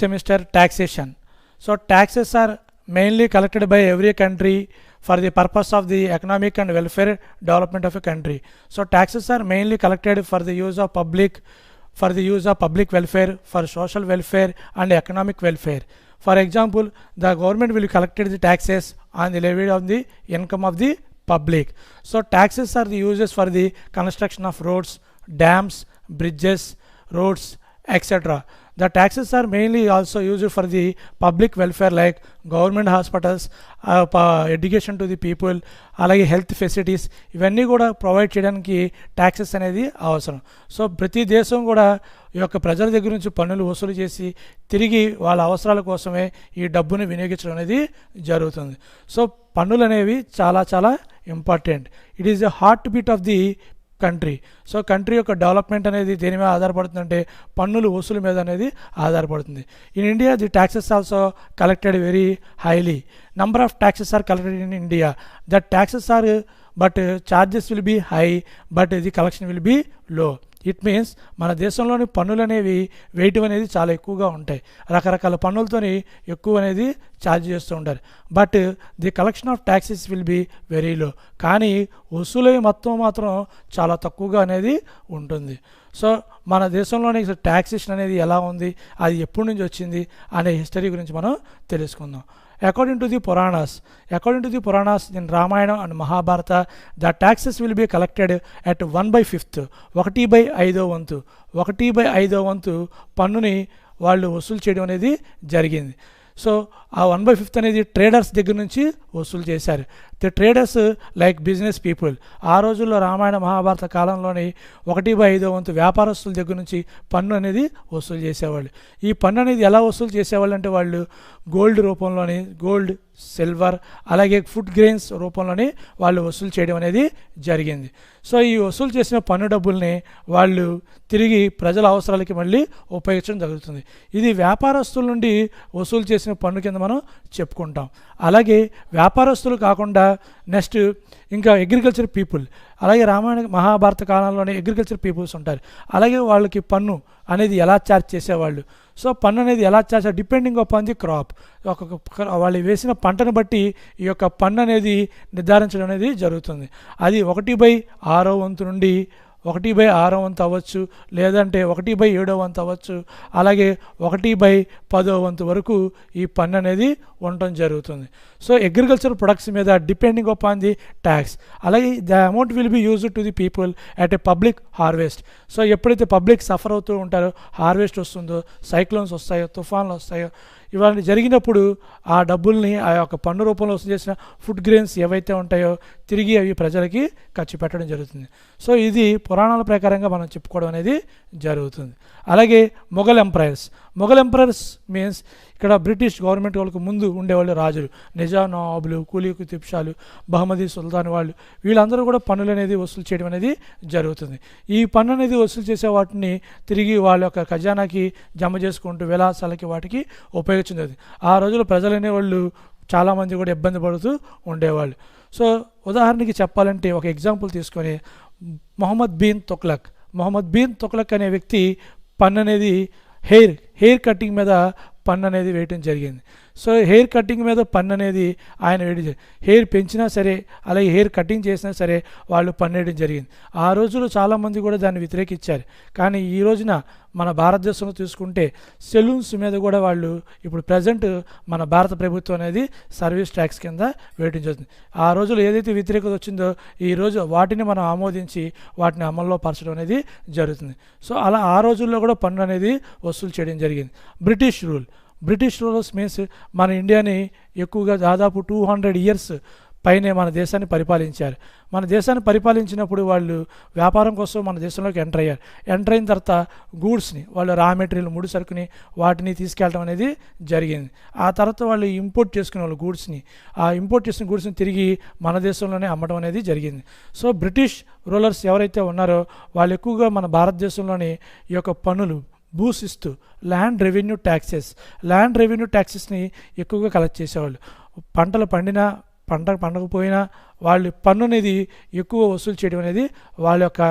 semester taxation. So taxes are mainly collected by every country for the purpose of the economic and welfare development of a country. So taxes are mainly collected for the use of public welfare, for social welfare and economic welfare. For example, the government will collect the taxes on the levy of the income of the public. So taxes are the uses for the construction of roads, dams, bridges, roads, etc. The taxes are mainly also used for the public welfare like government hospitals, education to the people, అలాగే health facilities ఇవన్నీ కూడా provide చేయడానికి taxes అనేది అవసరం. So ప్రతి దేశం కూడా ఈ యొక్క ప్రజల దగ్గర నుంచి పన్నులు వసూలు చేసి తిరిగి వాళ్ళ అవసరాల కోసమే ఈ డబ్బుని వినియోగించడం అనేది జరుగుతుంది. సో పన్నులు అనేవి చాలా చాలా important. It is the heart beat of the country. So country యొక్క డెవలప్మెంట్ అనేది దేని మీద ఆధారపడుతుందంటే పన్నులు వసూలు మీద అనేది ఆధారపడుతుంది. In India the taxes also collected very highly. Number of taxes are collected in India. The taxes are but charges will be high but the collection will be low. It means మన దేశంలోని పన్నులు అనేవి wait అనేది చాలా ఎక్కువగా ఉంటాయి. రకరకాల పన్నులతోని ఎక్కువ అనేది ఛార్జ్ చేస్తూ ఉంటారు. But the collection of taxes will be very low. కానీ వసూలు మొత్తం మాత్రం చాలా తక్కువగా అనేది ఉంటుంది. సో మన దేశంలోని ట్యాక్సేషన్ అనేది ఎలా ఉంది, అది ఎప్పటి నుంచి వచ్చింది అనే హిస్టరీ గురించి మనం తెలుసుకుందాం. According to the Puranas in Ramayana and Mahabharata, the taxes will be collected at 1/5, 1/5 వంతు. 1/5 వంతు పన్నుని వాళ్ళు వసూలు చేయడం అనేది జరిగింది. సో ఆ 1/5 అనేది ట్రేడర్స్ దగ్గర నుంచి వసూలు చేశారు. The traders like business people. ఆ రోజుల్లో రామాయణ మహాభారత కాలంలోని 1/5 వంతు వ్యాపారస్తుల దగ్గర నుంచి పన్ను అనేది వసూలు చేసేవాళ్ళు. ఈ పన్ను అనేది ఎలా వసూలు చేసేవాళ్ళు అంటే వాళ్ళు గోల్డ్ రూపంలోని, గోల్డ్, సిల్వర్, అలాగే ఫుడ్ గ్రెయిన్స్ రూపంలోని వాళ్ళు వసూలు చేయడం అనేది జరిగింది. సో ఈ వసూలు చేసిన పన్ను డబ్బుల్ని వాళ్ళు తిరిగి ప్రజల అవసరాలకి మళ్ళీ ఉపయోగించడం జరుగుతుంది. ఇది వ్యాపారస్తుల నుండి వసూలు చేసిన పన్ను కింద మనం చెప్పుకుంటాం. అలాగే వ్యాపారస్తులు కాకుండా నెక్స్ట్ ఇంకా అగ్రికల్చర్ పీపుల్, అలాగే రామాయణ మహాభారత కాలంలోనే అగ్రికల్చర్ పీపుల్స్ ఉంటారు. అలాగే వాళ్ళకి పన్ను అనేది ఎలా ఛార్జ్ చేసేవాళ్ళు. సో పన్ను అనేది ఎలా charge depending upon the crop. వాళ్ళు వేసిన పంటను బట్టి ఈ యొక్క పన్ను అనేది నిర్ధారించడం అనేది జరుగుతుంది. అది 1/6 వంతు నుండి 1/6 వంతు అవ్వచ్చు, లేదంటే 1/7 వంతు అవ్వచ్చు, అలాగే 1/10 వంతు వరకు ఈ పన్ను అనేది ఉండటం జరుగుతుంది. సో అగ్రికల్చర్ ప్రొడక్ట్స్ మీద డిపెండింగ్ అపాన్ ది ట్యాక్స్. అలాగే the amount will be used to the people at a public harvest. So ఎప్పుడైతే పబ్లిక్ సఫర్ అవుతూ ఉంటారో, హార్వెస్ట్ వస్తుందో, సైక్లోన్స్ వస్తాయో, తుఫాన్లు వస్తాయో, ఇవన్నీ జరిగినప్పుడు ఆ డబ్బుల్ని ఆ యొక్క పన్ను రూపంలో వసూలు చేసిన ఫుడ్ గ్రెయిన్స్ ఏవైతే ఉంటాయో తిరిగి అవి ప్రజలకి ఖర్చు పెట్టడం జరుగుతుంది. సో ఇది పురాణాల ప్రకారంగా మనం చెప్పుకోవడం అనేది జరుగుతుంది. అలాగే మొఘల్ ఎంపరర్స్ మీన్స్ ఇక్కడ బ్రిటిష్ గవర్నమెంట్ వాళ్ళకు ముందు ఉండేవాళ్ళు రాజులు, నిజాం నవాబులు, కూలీ కుతుబ్ షాలు, బహమదీ సుల్తాన్ వాళ్ళు, వీళ్ళందరూ కూడా పన్నులు అనేది వసూలు చేయడం అనేది జరుగుతుంది. ఈ పన్ను అనేది వసూలు చేసే వాటిని తిరిగి వాళ్ళ యొక్క ఖజానాకి జమ చేసుకుంటూ విలాసాలకి వాటికి ఉపయోగించింది. ఆ రోజుల్లో ప్రజలు అనేవాళ్ళు చాలామంది కూడా ఇబ్బంది పడుతూ ఉండేవాళ్ళు. సో ఉదాహరణకి చెప్పాలంటే ఒక ఎగ్జాంపుల్ తీసుకొని మొహమ్మద్ బిన్ తుగ్లక్ అనే వ్యక్తి పన్ను అనేది హెయిర్ కటింగ్ మీద పన్ను అనేది వేయటం జరిగింది. సో హెయిర్ కటింగ్ మీద పన్ను అనేది ఆయన వేయడం, హెయిర్ పెంచినా సరే అలాగే హెయిర్ కటింగ్ చేసినా సరే వాళ్ళు పన్ను వేయడం జరిగింది. ఆ రోజుల్లో చాలామంది కూడా దాన్ని వ్యతిరేకించారు. కానీ ఈ రోజున మన భారతదేశంలో తీసుకుంటే సెలూన్స్ మీద కూడా వాళ్ళు ఇప్పుడు ప్రజెంట్ మన భారత ప్రభుత్వం అనేది సర్వీస్ ట్యాక్స్ కింద వేయడం జరుగుతుంది. ఆ రోజుల్లో ఏదైతే వ్యతిరేకత వచ్చిందో ఈ రోజు వాటిని మనం ఆమోదించి వాటిని అమల్లో పరచడం అనేది జరుగుతుంది. సో అలా ఆ రోజుల్లో కూడా పన్ను అనేది వసూలు చేయడం జరిగింది. బ్రిటిష్ రూలర్స్ మీన్స్ మన ఇండియాని ఎక్కువగా దాదాపు 200 years పైనే మన దేశాన్ని పరిపాలించారు. మన దేశాన్ని పరిపాలించినప్పుడు వాళ్ళు వ్యాపారం కోసం మన దేశంలోకి ఎంటర్ అయిన తర్వాత గూడ్స్ని, వాళ్ళు రా మెటీరియల్, ముడి సరుకుని వాటిని తీసుకెళ్ళడం అనేది జరిగింది. ఆ తర్వాత వాళ్ళు ఇంపోర్ట్ చేసుకునే వాళ్ళు గూడ్స్ని, ఆ ఇంపోర్ట్ చేసిన గూడ్స్ని తిరిగి మన దేశంలోనే అమ్మడం అనేది జరిగింది. సో బ్రిటిష్ రూలర్స్ ఎవరైతే ఉన్నారో వాళ్ళు ఎక్కువగా మన భారతదేశంలోని ఈ యొక్క పన్నులు భూశిస్తు ల్యాండ్ రెవెన్యూ ట్యాక్సెస్ని ఎక్కువగా కలెక్ట్ చేసేవాళ్ళు. పంటలు పండినా పండకపోయినా వాళ్ళు పన్ను అనేది ఎక్కువ వసూలు చేయడం అనేది వాళ్ళ యొక్క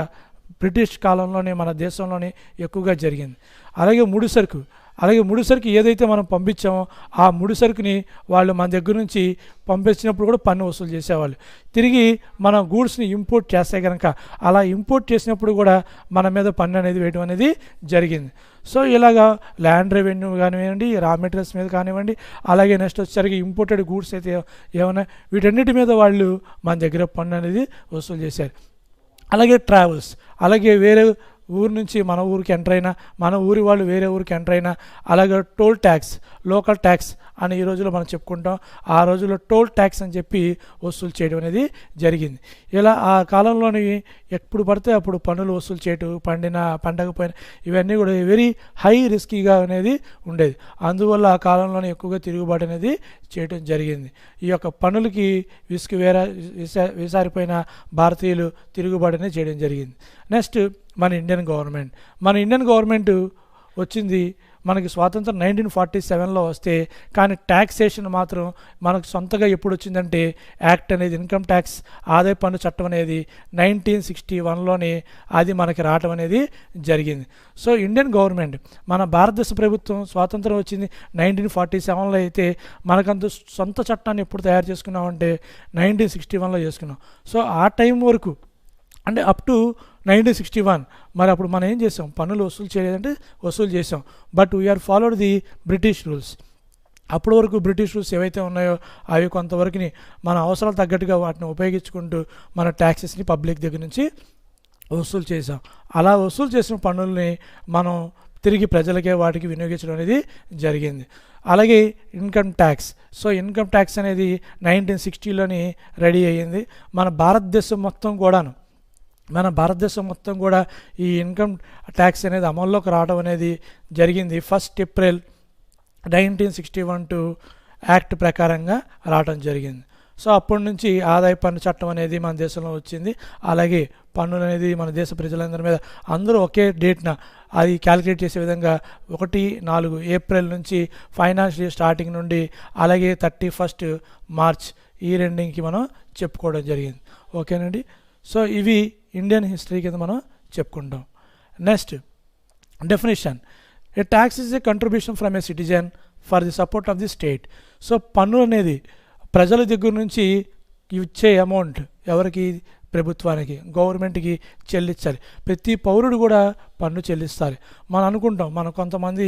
బ్రిటిష్ కాలంలోనే మన దేశంలోనే ఎక్కువగా జరిగింది. అలాగే ముడి సరుకు, అలాగే ముడిసరుకు ఏదైతే మనం పంపించామో ఆ ముడిసరుకుని వాళ్ళు మన దగ్గర నుంచి పంపించినప్పుడు కూడా పన్ను వసూలు చేసేవాళ్ళు. తిరిగి మన గూడ్స్ని ఇంపోర్ట్ చేస్తే కనుక అలా ఇంపోర్ట్ చేసినప్పుడు కూడా మన మీద పన్ను అనేది వేయడం అనేది జరిగింది. సో ఇలాగా ల్యాండ్ రెవెన్యూ కానివ్వండి, రా మెటీరియల్స్ మీద కానివ్వండి, అలాగే నెక్స్ట్ వచ్చేసరికి ఇంపోర్టెడ్ గూడ్స్ అయితే ఏమైనా వీటన్నిటి మీద వాళ్ళు మన దగ్గర పన్ను అనేది వసూలు చేశారు. అలాగే ట్రావెల్స్, అలాగే వేరే ఊరు నుంచి మన ఊరికి ఎంటర్ అయినా, మన ఊరి వాళ్ళు వేరే ఊరికి ఎంటర్ అయినా, అలాగే టోల్ ట్యాక్స్, లోకల్ ట్యాక్స్ అని ఈ రోజుల్లో మనం చెప్పుకుంటాం. ఆ రోజుల్లో టోల్ ట్యాక్స్ అని చెప్పి వసూలు చేయడం అనేది జరిగింది. ఇలా ఆ కాలంలోని ఎప్పుడు పడితే అప్పుడు పన్నులు వసూలు చేయటం, పండకపోయినా ఇవన్నీ కూడా వెరీ హై రిస్కీగా అనేది ఉండేది. అందువల్ల ఆ కాలంలోనే ఎక్కువగా తిరుగుబాటు అనేది చేయడం జరిగింది. ఈ యొక్క పన్నులకి విసారిపోయిన భారతీయులు తిరుగుబాటు అనేది చేయడం జరిగింది. నెక్స్ట్ మన ఇండియన్ గవర్నమెంట్ వచ్చింది మనకి స్వాతంత్రం 1947లో వస్తే, కానీ ట్యాక్సేషన్ మాత్రం మనకు సొంతగా ఎప్పుడు వచ్చిందంటే యాక్ట్ అనేది, ఇన్కమ్ ట్యాక్స్ ఆదాయ పన్ను చట్టం అనేది 1961లోనే అది మనకి రావటం అనేది జరిగింది. సో ఇండియన్ గవర్నమెంట్, మన భారతదేశ ప్రభుత్వం స్వాతంత్రం వచ్చింది 1947లో అయితే మనకంత సొంత చట్టాన్ని ఎప్పుడు తయారు చేసుకున్నామంటే 1961లో చేసుకున్నాం. సో ఆ టైం వరకు అంటే అప్ టు 1961 మరి అప్పుడు మనం ఏం చేసాం, పన్నులు వసూలు చేయలేదంటే వసూలు చేసాం. But we are followed the British rules. అప్పటి వరకు బ్రిటిష్ రూల్స్ ఏవైతే ఉన్నాయో అవి కొంతవరకుని మన అవసరాలు తగ్గట్టుగా వాటిని ఉపయోగించుకుంటూ మన ట్యాక్సెస్ని పబ్లిక్ దగ్గర నుంచి వసూలు చేసాం. అలా వసూలు చేసిన పన్నుల్ని మనం తిరిగి ప్రజలకే వాటికి వినియోగించడం అనేది జరిగింది. అలాగే income tax. So income tax అనేది 1960లోని రెడీ అయ్యింది. మన భారతదేశం మొత్తం కూడా ఈ ఇన్కమ్ ట్యాక్స్ అనేది అమల్లోకి రావడం అనేది జరిగింది. 1 ఏప్రిల్ 1961 యాక్ట్ ప్రకారంగా రావడం జరిగింది. సో అప్పటి నుంచి ఆదాయ పన్ను చట్టం అనేది మన దేశంలో వచ్చింది. అలాగే పన్నులు అనేది మన దేశ ప్రజలందరి మీద అందరూ ఒకే డేట్న అది క్యాలిక్యులేట్ చేసే విధంగా 1-4 ఏప్రిల్ నుంచి ఫైనాన్షియల్ ఇయర్ స్టార్టింగ్ నుండి అలాగే 31 మార్చ్ ఈ రెండింటికి మనం చెప్పుకోవడం జరిగింది. ఓకేనండి. సో ఇవి ఇండియన్ హిస్టరీ కింద మనం చెప్పుకుంటాం. Next definition. A tax is a contribution from A citizen for the support of the state. So పన్ను అనేది ప్రజల దగ్గర నుంచి ఇచ్చే అమౌంట్ ఎవరికి, ప్రభుత్వానికి, గవర్నమెంట్కి చెల్లించాలి. ప్రతి పౌరుడు కూడా పన్ను చెల్లిస్తారు. మనం అనుకుంటాం, మనం కొంతమంది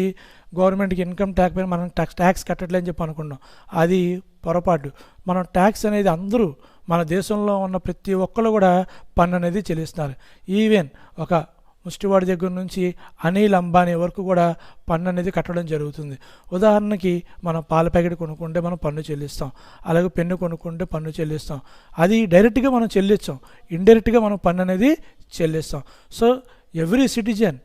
గవర్నమెంట్కి ఇన్కమ్ ట్యాక్స్ పైన మనం ట్యాక్స్ కట్టట్లేని చెప్పి అనుకుంటాం. అది పొరపాటు. మనం ట్యాక్స్ అనేది అందరూ మన దేశంలో ఉన్న ప్రతి ఒక్కరు కూడా పన్ను అనేది చెల్లిస్తున్నారు. ఈవెన్ ఒక ముష్టివాడి దగ్గర నుంచి అనిల్ అంబానీ వరకు కూడా పన్ను అనేది కట్టడం జరుగుతుంది. ఉదాహరణకి మనం పాల ప్యాకెట్ కొనుక్కుంటే మనం పన్ను చెల్లిస్తాం, అలాగే పెన్ను కొనుక్కుంటే పన్ను చెల్లిస్తాం. అది డైరెక్ట్గా మనం చెల్లిస్తాం, ఇండైరెక్ట్గా మనం పన్ను అనేది చెల్లిస్తాం. So every citizen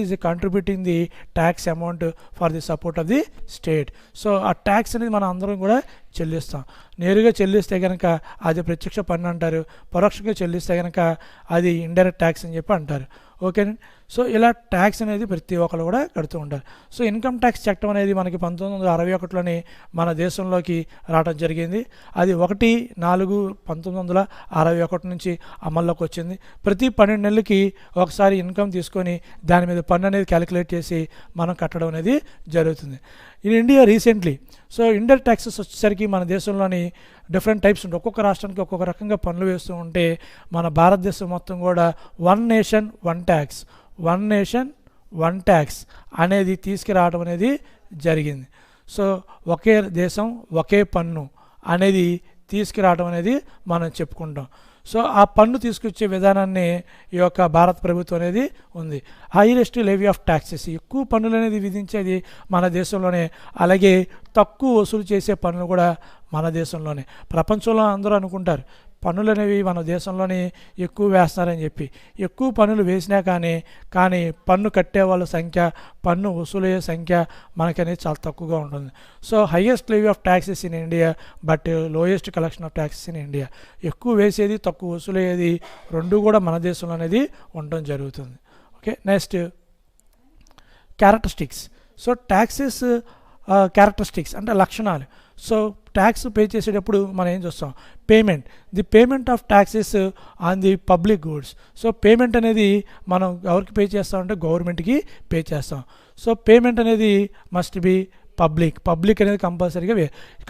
is contributing the tax amount for the support of the state. So ఆ ట్యాక్స్ అనేది మనం అందరం కూడా చెల్లిస్తాం. నేరుగా చెల్లిస్తే కనుక అది ప్రత్యక్ష పన్ను అంటారు, పరోక్షంగా చెల్లిస్తే కనుక అది ఇండైరెక్ట్ ట్యాక్స్ అని చెప్పి అంటారు. ఓకేనండి. సో ఇలా ట్యాక్స్ అనేది ప్రతి ఒక్కరు కూడా కడుతూ ఉంటారు. సో ఇన్కమ్ ట్యాక్స్ చట్టం అనేది మనకి 1961లోని మన దేశంలోకి రావడం జరిగింది. అది 1/4/1961 నుంచి అమల్లోకి వచ్చింది. ప్రతి 12 నెలలకి ఒకసారి ఇన్కమ్ తీసుకొని దాని మీద పన్ను అనేది క్యాలిక్యులేట్ చేసి మనం కట్టడం అనేది జరుగుతుంది. In India recently so indirect taxes వచ్చేసరికి మన దేశంలోని డిఫరెంట్ టైప్స్ ఉంటాయి. ఒక్కొక్క రాష్ట్రానికి ఒక్కొక్క రకంగా పన్నులు వేస్తూ ఉంటే మన భారతదేశం మొత్తం కూడా వన్ నేషన్ వన్ ట్యాక్స్ అనేది తీసుకురావడం అనేది జరిగింది. సో ఒకే దేశం ఒకే పన్ను అనేది తీసుకురావడం అనేది మనం చెప్పుకుంటాం. సో ఆ పన్ను తీసుకొచ్చే విధానాన్ని ఈ యొక్క భారత ప్రభుత్వం అనేది ఉంది. హైయెస్ట్ లెవీ ఆఫ్ ట్యాక్సెస్, ఎక్కువ పన్నులు అనేది విధించేది మన దేశంలోనే. అలాగే తక్కువ వసూలు చేసే పన్నులు కూడా మన దేశంలోనే. ప్రపంచంలో అందరూ అనుకుంటారు పన్నులు అనేవి మన దేశంలోనే ఎక్కువ వేస్తున్నారని చెప్పి. ఎక్కువ పన్నులు వేసినా కానీ పన్ను కట్టే వాళ్ళ సంఖ్య, పన్ను వసూలయ్యే సంఖ్య మనకనేది చాలా తక్కువగా ఉంటుంది. So highest levy of taxes in India but lowest collection of taxes in India. ఎక్కువ వేసేది తక్కువ వసూలయ్యేది రెండు కూడా మన దేశంలో అనేది ఉండడం జరుగుతుంది. Okay. Next characteristics. So taxes characteristics అంటే లక్షణాలు. సో ట్యాక్స్ పే చేసేటప్పుడు మనం ఏం చూస్తాం, the payment of taxes on the public goods. So payment అనేది మనం ఎవరికి పే చేస్తామంటే గవర్నమెంట్కి పే చేస్తాం. సో పేమెంట్ అనేది మస్ట్ బి పబ్లిక్ అనేది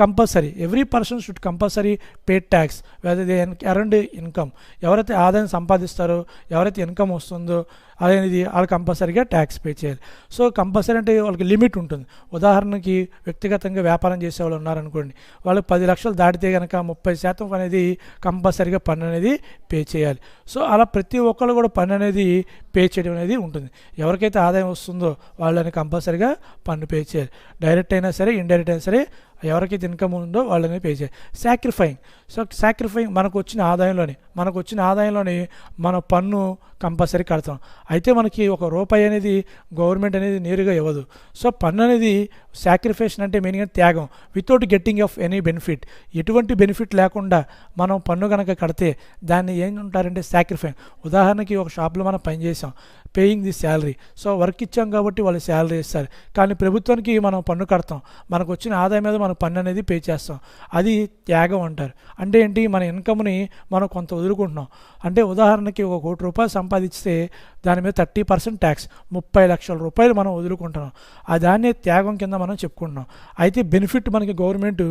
compulsory every person should compulsory pay tax whether they earned income. ఎవరైతే ఆదాయం సంపాదిస్తారో, ఎవరైతే ఇన్కమ్ వస్తుందో అనేది వాళ్ళు కంపల్సరీగా ట్యాక్స్ పే చేయాలి. సో కంపల్సరీ అంటే వాళ్ళకి లిమిట్ ఉంటుంది. ఉదాహరణకి వ్యక్తిగతంగా వ్యాపారం చేసే వాళ్ళు ఉన్నారనుకోండి, వాళ్ళు 10 లక్షలు దాటితే కనుక 30% అనేది కంపల్సరీగా పన్ను అనేది పే చేయాలి. సో అలా ప్రతి ఒక్కళ్ళు కూడా పన్ను అనేది పే చేయడం అనేది ఉంటుంది. ఎవరికైతే ఆదాయం వస్తుందో వాళ్ళని కంపల్సరీగా పన్ను పే చేయాలి. డైరెక్ట్ అయినా సరే, ఇండైరెక్ట్ అయినా సరే, ఎవరికైతే ఇన్కమ్ ఉందో వాళ్ళని పే చేయాలి. సాక్రిఫైయింగ్ మనకు వచ్చిన ఆదాయంలోని మన పన్ను కంపల్సరీ కడతాం. అయితే మనకి ₹1 అనేది గవర్నమెంట్ అనేది నేరుగా ఇవ్వదు. సో పన్ను అనేది సాక్రిఫైస్ అంటే మీనింగ్ త్యాగం, without getting of any benefit. ఎటువంటి బెనిఫిట్ లేకుండా మనం పన్ను కనుక కడితే దాన్ని ఏం ఉంటారంటే సాక్రిఫైయింగ్. ఉదాహరణకి ఒక షాప్లో మనం పనిచేసాం, paying the salary. So work ఇచ్చాం కాబట్టి వాళ్ళు శాలరీ ఇస్తారు. కానీ ప్రభుత్వానికి మనం పన్ను కడతాం, మనకు వచ్చిన ఆదాయం మీద మనం పన్ను అనేది పే చేస్తాం. అది త్యాగం అంటారు. అంటే ఏంటి, మన ఇన్కమ్ని మనం కొంత వదులుకుంటున్నాం. అంటే ఉదాహరణకి ₹1 కోటి సంపాదిస్తే దాని మీద 30% ట్యాక్స్, 30 లక్షల రూపాయలు మనం వదులుకుంటున్నాం. దాన్నే త్యాగం కింద మనం చెప్పుకుంటున్నాం. అయితే బెనిఫిట్ మనకి గవర్నమెంట్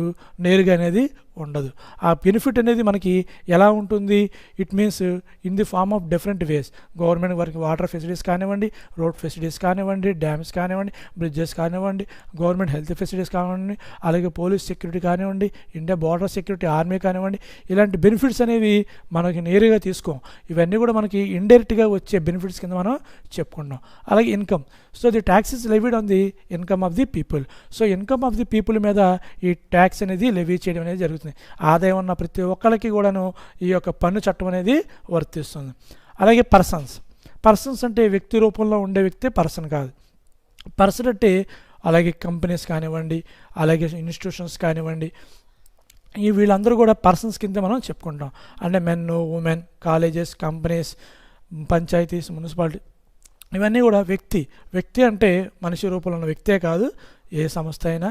నేరుగా అనేది ఉండదు. ఆ బెనిఫిట్ అనేది మనకి ఎలా ఉంటుంది, it means in the form of different ways. Government వరకు వాటర్ ఫెసిలిటీస్ కానివ్వండి, రోడ్ ఫెసిలిటీస్ కానివ్వండి, డ్యామ్స్ కానివ్వండి, బ్రిడ్జెస్ కానివ్వండి, గవర్నమెంట్ హెల్త్ ఫెసిలిటీస్ కానివ్వండి, అలాగే పోలీస్ సెక్యూరిటీ కానివ్వండి, ఇండియా బార్డర్ సెక్యూరిటీ, ఆర్మీ కానివ్వండి, ఇలాంటి బెనిఫిట్స్ అనేవి మనకి నేరుగా తీసుకోం. ఇవన్నీ కూడా మనకి ఇండైరెక్ట్గా వచ్చే బెనిఫిట్స్ కింద మనం చెప్పుకుంటాం. అలాగే income. So the tax is levied on the income of the people. So income of the people మీద ఈ ట్యాక్స్ అనేది లెవీ చేయడం అనేది జరుగుతుంది. ఆదాయం ఉన్న ప్రతి ఒక్కరికి కూడాను ఈ యొక్క పన్ను చట్టం అనేది వర్తిస్తుంది. అలాగే పర్సన్స్ అంటే వ్యక్తి రూపంలో ఉండే వ్యక్తి పర్సన్ కాదు. పర్సన్ అంటే అలాగే కంపెనీస్ కానివ్వండి, అలాగే ఇన్స్టిట్యూషన్స్ కానివ్వండి, వీళ్ళందరూ కూడా పర్సన్స్ కింద మనం చెప్పుకుంటాం. అంటే men, women, colleges, companies, panchayats, municipality, ఇవన్నీ కూడా వ్యక్తి అంటే మనిషి రూపంలో ఉన్న వ్యక్తే కాదు, ఏ సంస్థ అయినా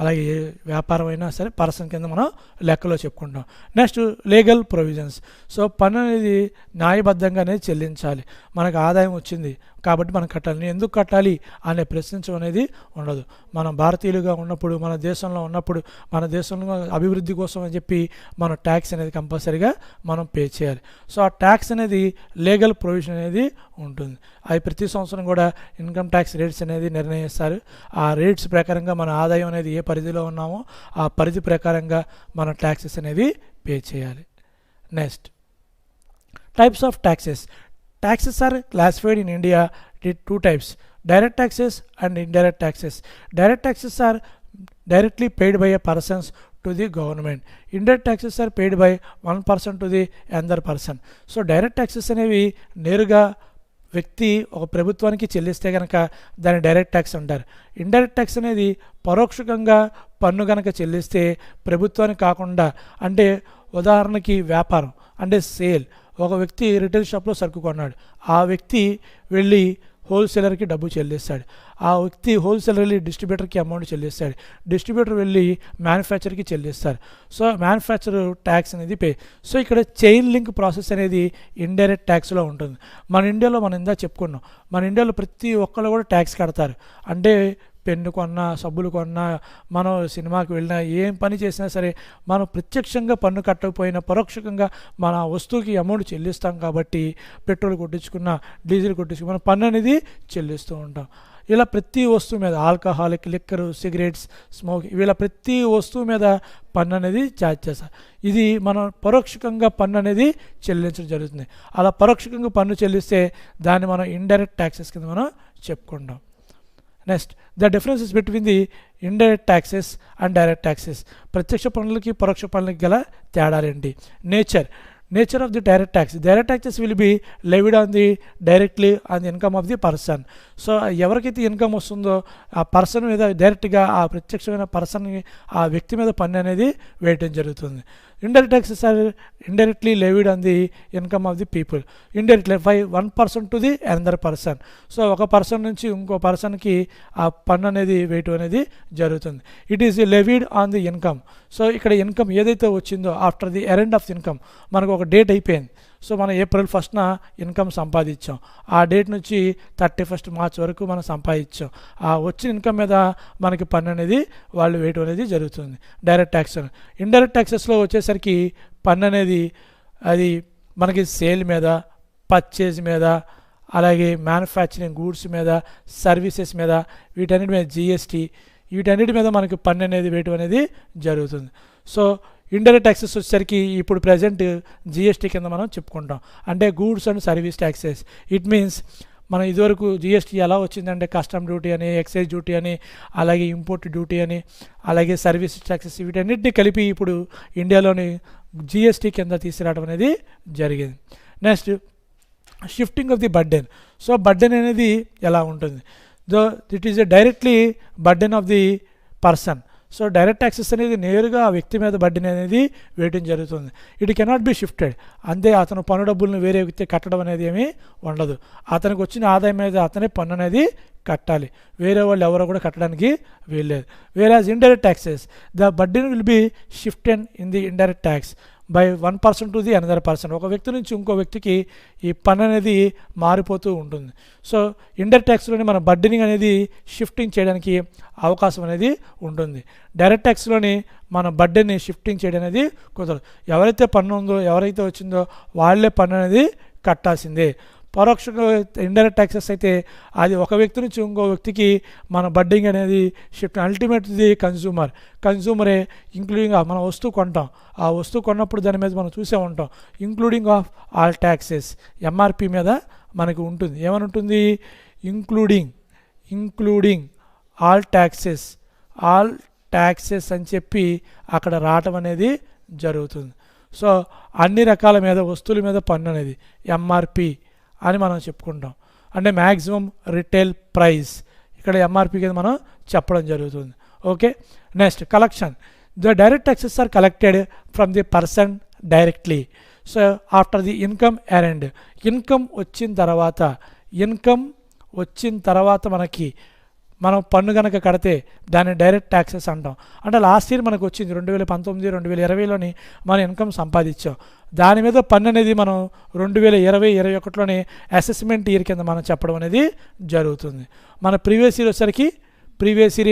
అలాగే ఏ వ్యాపారం అయినా సరే పర్సన్ కింద మనం లెక్కలో చెప్పుకుంటాం. Next legal provisions. సో పన్ను అనేది న్యాయబద్ధంగా అనేది చెల్లించాలి. మనకు ఆదాయం వచ్చింది కాబట్టి మనం కట్టాలి. ఎందుకు కట్టాలి అనే ప్రశ్నించడం అనేది ఉండదు. మనం భారతీయులుగా ఉన్నప్పుడు, మన దేశంలో ఉన్నప్పుడు, మన దేశంలో అభివృద్ధి కోసం అని చెప్పి మనం ట్యాక్స్ అనేది కంపల్సరీగా మనం పే చేయాలి. సో ఆ ట్యాక్స్ అనేది లీగల్ ప్రొవిజన్ అనేది ఉంటుంది. అవి ప్రతి సంవత్సరం కూడా ఇన్కమ్ ట్యాక్స్ రేట్స్ అనేది నిర్ణయిస్తారు. ఆ రేట్స్ ప్రకారంగా మన ఆదాయం అనేది ఏ పరిధిలో ఉన్నామో ఆ పరిధి ప్రకారంగా మన ట్యాక్సెస్ అనేవి పే చేయాలి. Next types of taxes. Taxes are classified in India into 2 types, direct taxes and indirect taxes. Direct taxes are directly paid by a person to the government. Indirect taxes are paid by one person to the another person. So direct taxes అనేవి నేరుగా వ్యక్తి ఒక ప్రభుత్వానికి చెల్లిస్తే కనుక దాన్ని direct tax అంటారు. Indirect tax అనేది పరోక్షంగా పన్ను కనుక చెల్లిస్తే ప్రభుత్వానికి కాకుండా, అంటే ఉదాహరణకి వ్యాపారం అంటే సేల్. ఒక వ్యక్తి రిటైల్ షాప్లో సరుకు కొన్నాడు, ఆ వ్యక్తి వెళ్ళి హోల్సేలర్కి డబ్బు చెల్లిస్తాడు, ఆ వ్యక్తి హోల్సేలర్ వెళ్ళి డిస్ట్రిబ్యూటర్కి అమౌంట్ చెల్లిస్తాడు, డిస్ట్రిబ్యూటర్ వెళ్ళి మ్యానుఫ్యాక్చర్కి చెల్లిస్తారు. సో మ్యానుఫ్యాక్చర్ ట్యాక్స్ అనేది పే. సో ఇక్కడ చైన్ లింక్ ప్రాసెస్ అనేది ఇండైరెక్ట్ ట్యాక్స్లో ఉంటుంది. మన ఇండియాలో మనం ఇందా చెప్పుకున్నాం, మన ఇండియాలో ప్రతి ఒక్కళ్ళు కూడా ట్యాక్స్ కడతారు. అంటే పెన్ను కొన్నా, సబ్బులు కొన్నా, మనం సినిమాకి వెళ్ళినా, ఏం పని చేసినా సరే మనం ప్రత్యక్షంగా పన్ను కట్టకపోయినా పరోక్షంగా మన వస్తువుకి అమౌంట్ చెల్లిస్తాం. కాబట్టి పెట్రోల్ కొట్టించుకున్నా, డీజిల్ కొట్టించుకున్నా మనం పన్ను అనేది చెల్లిస్తూ ఉంటాం. ఇలా ప్రతి వస్తువు మీద, ఆల్కహాలిక్, లిక్కరు, సిగరెట్స్, స్మోక్, ఇలా ప్రతి వస్తువు మీద పన్ను అనేది ఛార్జ్ చేస్తారు. ఇది మనం పరోక్షంగా పన్ను అనేది చెల్లించడం జరుగుతుంది. అలా పరోక్షంగా పన్ను చెల్లిస్తే దాన్ని మనం ఇండైరెక్ట్ ట్యాక్సెస్ కింద మనం చెప్పుకుంటాం. Next the differences between the indirect taxes and direct taxes. ప్రత్యక్ష పన్నులకి పరోక్ష పన్నులకి గల తేడాలేంటి? Nature of the direct tax. Direct taxes will be levied on the directly on the income of the person. So ఎవరికైతే ఇన్కమ్ వస్తుందో ఆ person మీద డైరెక్ట్గా, ఆ ప్రత్యక్షమైన పర్సన్కి, ఆ వ్యక్తి మీద పన్ను అనేది వేయటం జరుగుతుంది. Indirect taxes or indirectly levied on the income of the people. Indirectly by one person to the another person. So ఒక పర్సన్ నుంచి ఇంకో పర్సన్కి ఆ పన్ను అనేది వేయటం అనేది జరుగుతుంది. It is levied on the income. So ఇక్కడ ఇన్కమ్ ఏదైతే వచ్చిందో ఆఫ్టర్ ది ఎరెండ్ ఆఫ్ ఇన్కమ్, మనకు ఒక డేట్ అయిపోయింది. సో మనం ఏప్రిల్ 1న ఇన్కమ్ సంపాదించాం, ఆ డేట్ నుంచి 31 మార్చ్ వరకు మనం సంపాదించాం, ఆ వచ్చిన ఇన్కమ్ మీద మనకి పన్ను అనేది వాళ్ళు వేయటం అనేది జరుగుతుంది. Direct tax. ఇండైరెక్ట్ ట్యాక్సెస్లో వచ్చేసరికి పన్ను అనేది అది మనకి సేల్ మీద, పర్చేజ్ మీద, అలాగే మ్యానుఫ్యాక్చరింగ్ గూడ్స్ మీద, సర్వీసెస్ మీద, వీటన్నిటి మీద జిఎస్టీ, వీటన్నిటి మీద మనకి పన్ను అనేది వేయటం అనేది జరుగుతుంది. సో ఇండైరెక్ట్ ట్యాక్సెస్ వచ్చేసరికి ఇప్పుడు ప్రజెంట్ జిఎస్టీ కింద మనం చెప్పుకుంటాం, అంటే goods and service taxes. It means మనం ఇదివరకు జిఎస్టీ ఎలా వచ్చిందంటే కస్టమ్ డ్యూటీ అని, ఎక్సైజ్ డ్యూటీ అని, అలాగే ఇంపోర్ట్ డ్యూటీ అని, అలాగే సర్వీస్ ట్యాక్సెస్, వీటన్నిటిని కలిపి ఇప్పుడు ఇండియాలోని జిఎస్టీ కింద తీసుకురావడం అనేది జరిగింది. Next shifting of the burden. So burden అనేది ఎలా ఉంటుంది? It is directly burden of the person. So direct taxes అనేది నేరుగా ఆ వ్యక్తి మీద బర్డెన్ అనేది వేయడం జరుగుతుంది. It cannot be shifted. అంతే, అతను పన్ను డబ్బులను వేరే వ్యక్తి కట్టడం అనేది ఏమీ ఉండదు. అతనికి వచ్చిన ఆదాయం మీద అతనే పన్ను అనేది కట్టాలి, వేరే వాళ్ళు ఎవరో కూడా కట్టడానికి వీల్లేదు. Whereas indirect taxes, the burden will be shifted in the indirect tax by 1 person to the another person. ఒక వ్యక్తి నుంచి ఇంకో వ్యక్తికి ఈ పన్ను అనేది మారిపోతూ ఉంటుంది. సో ఇండైరెక్ట్ ట్యాక్స్లోని మన బర్డెనింగ్ అనేది షిఫ్టింగ్ చేయడానికి అవకాశం అనేది ఉంటుంది. డైరెక్ట్ ట్యాక్స్లోని మన బర్డెన్ని షిఫ్టింగ్ చేయడం అనేది కుదరదు. ఎవరైతే పన్ను ఉందో, ఎవరైతే వచ్చిందో వాళ్ళే పన్ను అనేది కట్టాల్సిందే. పరోక్షంగా ఇండైరెక్ట్ ట్యాక్సెస్ అయితే అది ఒక వ్యక్తి నుంచి ఇంకో వ్యక్తికి మన బడ్డింగ్ అనేది షిఫ్ట్. అల్టిమేట్లీ కన్జ్యూమరే, ఇంక్లూడింగ్ మనం వస్తువు కొంటాం, ఆ వస్తువు కొన్నప్పుడు దాని మీద మనం చూసే ఉంటాం including of all taxes, MRP మీద మనకు ఉంటుంది. ఏమని ఉంటుంది? ఇంక్లూడింగ్ ఆల్ ట్యాక్సెస్ అని చెప్పి అక్కడ రావటం అనేది జరుగుతుంది. సో అన్ని రకాల మీద వస్తువుల మీద పన్ను అనేది ఎంఆర్పి అని మనం చెప్పుకుంటాం, అంటే మ్యాక్సిమం రిటైల్ ప్రైస్. ఇక్కడ ఎంఆర్పి కింద మనం చెప్పడం జరుగుతుంది. Okay. Next collection. The direct taxes are collected from the person directly. So after the income earned, income వచ్చిన తర్వాత మనం పన్ను కనుక కడితే దాన్ని డైరెక్ట్ ట్యాక్సెస్ అంటాం. అంటే లాస్ట్ ఇయర్ మనకు వచ్చింది 2019, 2020లోని మనం ఇన్కమ్ సంపాదించాం, దాని మీద పన్ను అనేది మనం 2020-21లోని అసెస్మెంట్ ఇయర్ కింద మనం చెప్పడం అనేది జరుగుతుంది. మన ప్రీవియస్ ఇయర్ వచ్చేసరికి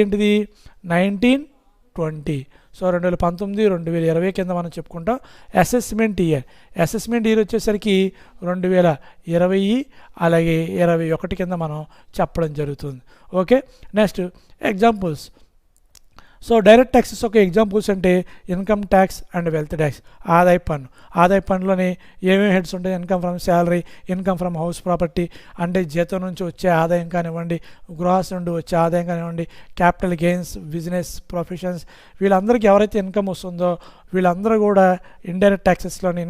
ఏంటిది? 19-20. సో 2019-2020 కింద మనం చెప్పుకుంటాం అసెస్మెంట్ ఇయర్ వచ్చేసరికి 2020 అలాగే 2021 కింద మనం చెప్పడం జరుగుతుంది. Okay. Next examples. So direct taxes ఒక ఎగ్జాంపుల్స్ అంటే income tax and wealth tax. ఆదాయ పన్నులోని ఏమేమి హెడ్స్ ఉంటాయి? Income from salary, income from house property, అంటే జీతం నుంచి వచ్చే ఆదాయం కానివ్వండి, గ్రాస్ నుండి వచ్చే ఆదాయం కానివ్వండి, క్యాపిటల్ గెయిన్స్, బిజినెస్ ప్రొఫెషన్స్, వీళ్ళందరికీ ఎవరైతే ఇన్కమ్ వస్తుందో వీళ్ళందరూ కూడా ఇండైరెక్ట్ ట్యాక్సెస్లోని